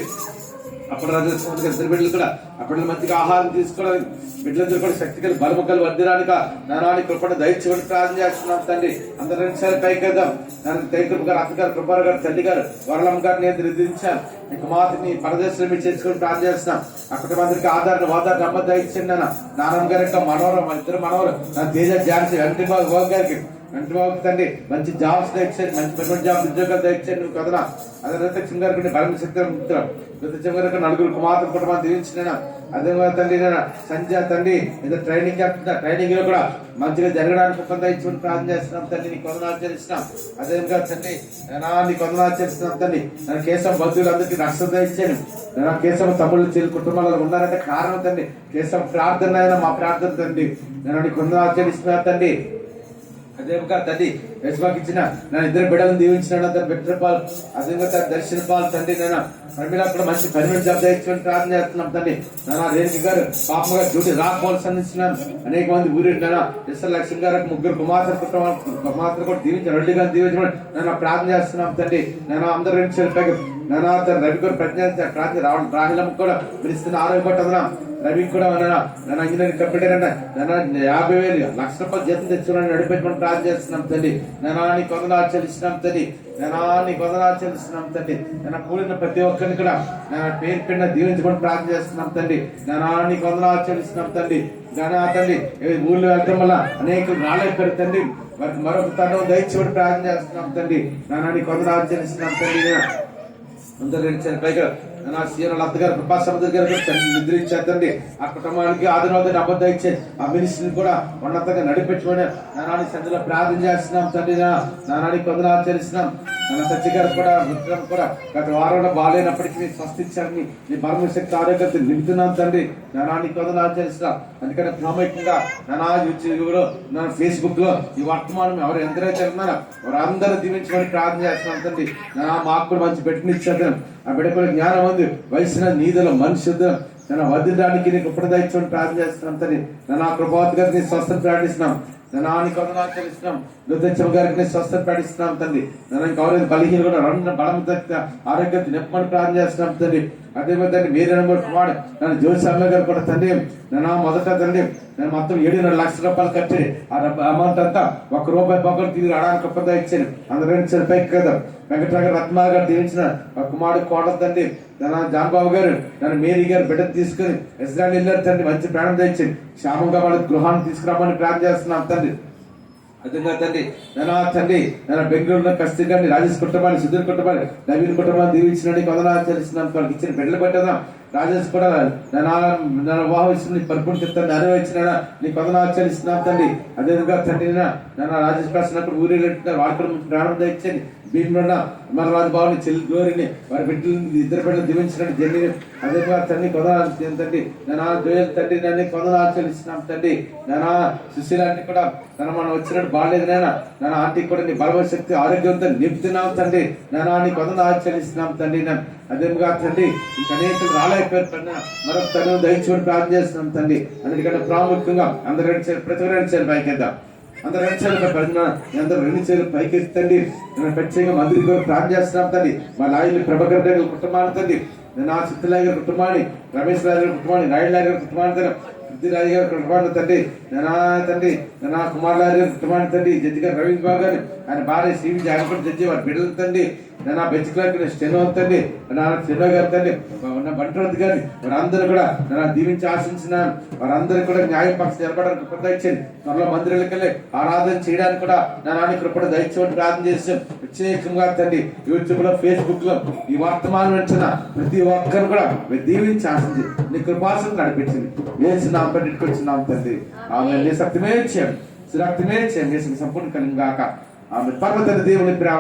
అప్పుడు రాజు ఇద్దరు బిడ్డలు కూడా అప్పుడు మంచిగా ఆహారం తీసుకోవడానికి బిడ్డలందరూ కూడా శక్తి కలిగి బలముకలు వర్ధిరానిక నానాని కృపణ దయచేసి ప్రార్థన చేస్తున్నాం తండ్రి. అందరూ రెండుసార్లు పైకేద్దాం. నన్ను దైత్రపు గారు, అత్తగారు, కృపారు గారు, తల్లి గారు, వరలమ్మ గారు నేను నిర్దించాను. ఇక మాతని పరదేశంలో మీరు చేసుకుని ప్రార్థన చేస్తున్నాం. అక్కడ మందిరికి ఆధారణ వాదాన్ని నమ్మ దయచండి. నాన్నమ్మ గారి యొక్క మనవరం, ఇద్దరు మనవరు నా తేజ ఝాన్సీ వెంకటి బాబు గారికి తండ్రి మంచి జాబ్స్ దయచేయండి, మంచి పెర్మనెంట్ జాబ్ ఉద్యోగాలు దయచేయండి నువ్వు కదనా. అదే రతక్షం గారికి బలం శక్తి రతక్షం గారికి నలుగురు కుమార్తె కుటుంబాన్ని దీవించిన. అదే తండ్రి సంజయ్ తండ్రి ఏదో ట్రైనింగ్ చేస్తున్నా, ట్రైనింగ్ లో కూడా మంచిగా జరగడానికి కొంత ఇచ్చి ప్రార్థన చేస్తున్నాం తండ్రి. నీ కొందరు ఆచరిస్తున్నాం. అదేవిధంగా తండ్రి నీ కొందరు ఆచరిస్తున్నాం తండ్రి. నన్ను కేశవ బంధువులందరికీ రక్షణ ఇచ్చాను. నేను కేశవ తమ్ముళ్ళు చెల్లి కుటుంబాలలో ఉన్నారంటే కారణం తండ్రి కేశవ ప్రార్థన అయినా మా ప్రార్థన తండ్రి. నేను నీ కొందరు ఆచరిస్తున్నా తండ్రి. అదేవిధంగా తండ్రి యశ్వాకి ఇచ్చిన నేను ఇద్దరు బిడ్డలను దీవించిన బెట్రపాల్, అదేవిధంగా దర్శన పాల్ తండ్రి. నేను ప్రమిళ కూడా మంచి పర్మనెంట్ జాబ్ తెచ్చుకొని ప్రార్థన చేస్తున్నాం తండ్రి. నేను రేణుకి గారు పాప గారు డ్యూటీ రాకపోవాల్సి అందిస్తున్నాను. అనేక మంది ఊరి ఎస్ఆర్ లక్ష్మి గారు ముగ్గురు కుమార్తె కుమార్తెలు కూడా దీవించాను. రెడ్డి గారు దీవించమని నేను ప్రార్థన చేస్తున్నాం తండ్రి. నేను అందరూ రెండు చెల్లిపోయి నేను రవి గారు ప్రార్థన రాహిలమ్మ కూడా పిలుస్తున్న ఆరోగ్యపడుతున్నాం. రవి కూడా నేను ఇంజనీరింగ్ కంప్యూటర్ అన్నా నేను 50,000 లక్ష రూపాయలు జీతం తెచ్చుకున్నాను నడిపెట్టుకుని ప్రార్థన చేస్తున్నాం తండ్రి. నేను నీ కొందరు ఆచరిస్తున్నాం తండ్రి. నేను నీ కొందరు ఆచరిస్తున్నాం తండ్రి. నేను కూడిన ప్రతి ఒక్కరిని కూడా నేను పేరు పెట్టిన దీవించుకొని ప్రార్థన చేస్తున్నాం తండ్రి. నేను నీ కొందరు ఆచరిస్తున్నాం తండ్రి. తండ్రి ఊళ్ళో వెళ్ళటం వల్ల అనేక రాలేకపోయారు తండ్రి. వారికి మరొక తను దయచేసి ప్రార్థన చేస్తున్నాం తండ్రి. నేను నీ కొందరు ఆచరిస్తున్నాం తండ్రి. అందరూ పైగా నా సీఎం లత్త గారు కృపా సముద్ర గారు నిద్ర ఇచ్చేద్దండి. ఆ కుటుంబానికి ఆదివారం అబద్ధం ఇచ్చే ఆ మినిస్ట్రీని కూడా ఉన్నతంగా నడిపించుకొని నానాని సంధిలో ప్రార్థన చేస్తున్నాం తండ్రి. నానానికి కొందరు ఆచరిస్తున్నాం. మన సత్య గారు కూడా మిత్రం కూడా గత వారంలో బాగాలేనప్పటికీ మీరు స్వస్థించాలని నీ పరమశక్తి ఆరోగ్యత నింపుతున్నాం తండ్రి. నానానికి కొందరు ఆచరిస్తున్నాం. అందుకని ప్రాముఖ్యంగా నానా యూట్యూబ్లో నా ఫేస్బుక్ లో ఈ వర్తమానం ఎవరు ఎంతరైతే ఉన్నారో వారందరూ దీవించుకొని ప్రార్థన చేస్తున్నాం తండ్రి. మాకు కూడా మంచి పెట్టినిచ్చేద్దాం. ఆ బిడ్డ జ్ఞానం ఉంది, వయసున నీదలో మనుషుద్ధ నేను వదిలడానికి నీకు ఇప్పుడు దయచుకొని ప్రార్థన చేస్తున్నాం తండ్రి. నా కృపావతి గారికి నీ స్వస్థత ప్రకటిస్తున్నాం. నాని కొనసాగిస్తున్నాం. దుర్దచ్చమ్మ గారికి స్వస్థత ప్రకటిస్తున్నాం తండ్రి. నేను ఇంకెవరైతే బలహీన కూడా రెండు బలం ఆరోగ్యం నెప్పమని ప్రార్థన చేస్తున్నాం తండ్రి. అదేవిధంగా మీరు కుమారుడు నన్ను జ్యోతిషమ్మ గారు కూడా తండ్రి. నేను మొదట తండ్రి నేను మొత్తం 7.5 లక్షల రూపాయలు కట్టి ఆ అమౌంట్ అంతా ₹1 పక్కన తిరిగి ఆడానికి ఒప్పందా ఇచ్చాను. అందరూ రెండు పైకి కదా వెంకటరావు రత్నా గారు దీవించిన కుమారుడు కోడలు తండ్రి. జాన్బాబు గారు నన్ను మేరీ గారు బిడ్డను తీసుకుని ఇజ్రాయల్ వెళ్ళారు తండ్రి. మంచి ప్రాణం తెచ్చింది. క్షేమంగా వాళ్ళ గృహాన్ని తీసుకురామని ప్రార్థన చేస్తున్నాం తండ్రి. అదేవిధంగా తండ్రి తండ్రి నేను బెంగళూరులో కస్తూరి గారిని, రాజేష్ కుటుంబాన్ని, సుధీర్ కుటుంబాన్ని, నవీన్ కుటుంబాన్ని దీవించినట్టు కొనసాగిస్తున్నాం. వాళ్ళకి ఇచ్చిన బిడ్డలు పెట్టదా రాజేష్ కూడా వివాహం పరిపూర్ణ చెప్తాను నెరవేర్చిన నీ కొనసాగిస్తున్నాం తండ్రి. అదేవిధంగా తండ్రి నేను రాజేష్ ప్రశ్నప్పుడు ఊరి వాళ్ళు కూడా ప్రాణం తెచ్చింది. భీమన్న మన రాజు బాబుని చెల్లి గోరిని వారి బిడ్డలు ఇద్దరు బిడ్డలు దీవించినట్టు జల్లి. అదేవిధంగా తండ్రి కొనసాగిస్తున్నాం తండ్రి. నేను జోయల్ తండ్రి నన్ను కొనసాగిస్తున్నాం తండ్రి. నేను సుశీలాంటి కూడా మనం వచ్చినట్టు బాగాలేదు నేను ఆంటీకి కూడా నీ బలమైన శక్తి ఆరోగ్యంతో నింపుతున్నాం తండ్రి. నేను నీ కొందరు ఆచరిస్తున్నాం తండ్రి. అదేవిధంగా తండ్రి ఇంకా అనేకలు రాలేకపోయారు పడిన మరొక తను దయచుకొని ప్రార్థన చేస్తున్నాం తండ్రి. అందుకంటే ప్రాముఖ్యంగా అందరూ ప్రతి 2 చేయాలి పైకేద్దాం. అందరూ 2 చేయాలి అందరూ 2 చేయాలి పైకెత్తండి. నేను ప్రత్యేకంగా మందిరికి కూడా ప్రార్థన చేస్తున్నాం తండ్రి. మా నాయకులు ప్రభాకర్ గారి కుటుంబాన్ని తండ్రి. నేను ఆ చిత్తలాయ గారి కుటుంబాన్ని, రమేష్ రాజు గారి కుటుంబాన్ని, నాయుడు గారి కుటుంబాన్ని తండ్రి, పృథ్వీరాజు గారి కుటుంబాన్ని తండ్రి. తండ్రి నా కుమార్ గారి కుటుంబాన్ని తండ్రి, జడ్జి గారు రవీంద్ర బాబు గారు ఆయన భార్య శ్రీ జాగపడి జడ్జి వారి బిడ్డలు తండ్రి. నేను బెంచ్ క్లర్క్ స్టెనో తండ్రి, స్టెనో గారు తండ్రి, బంటరోత్ గారిని వారందరూ కూడా నేను దీవించి ఆశించిన వారందరూ కూడా న్యాయ పక్ష నిలబడడానికి కృప ఇచ్చింది. త్వరలో మందిరాలకు వెళ్ళి ఆరాధన చేయడానికి కూడా నాని కృపణ దయచేసి ప్రార్థన చేసాం. ప్రత్యేకంగా తండ్రి యూట్యూబ్ లో, ఫేస్బుక్ లో ఈ వర్తమానం వచ్చిన ప్రతి ఒక్కరు కూడా దీవించి ఆశించి నీ కృపాసన నడిపించింది. వేసిన పెట్టుకొచ్చినాం తండ్రి. ఆమె నీ శక్తిమే చేయం, రక్తమే చేయం, వేసిన సంపూర్ణ కలిగాక ఆమె పర్వత దేవుని ప్రేమ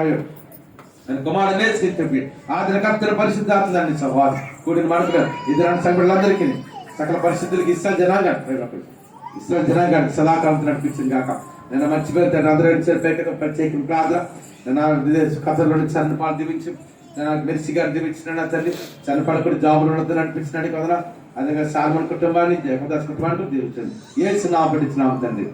నేను కుమారుడు నేర్చుకుంటే ఆదిన కర్తల పరిశుద్ధాత్మని సవాలు కూడిన మనకు ఇద్దరు సంఘులందరికీ సకల పరిస్థితులకి ఇస్తా జనాంగాన్ని సదాకాలం నడిపించింది కాక నేను మంచి పేరు అందరూ ప్రత్యేక ప్రార్థన నేను కథలో చన్నపాలు దీవించి నేను మెర్సి గారు దీవించిన తల్లి చన్నపాడు జాబులు ఉన్నది నడిపించినాడు కదా అదే సాల్మన్ కుటుంబాన్ని జయపదాస్ కుటుంబానికి దీవించండి ఏ సున్నా పట్టించినాము తండ్రి.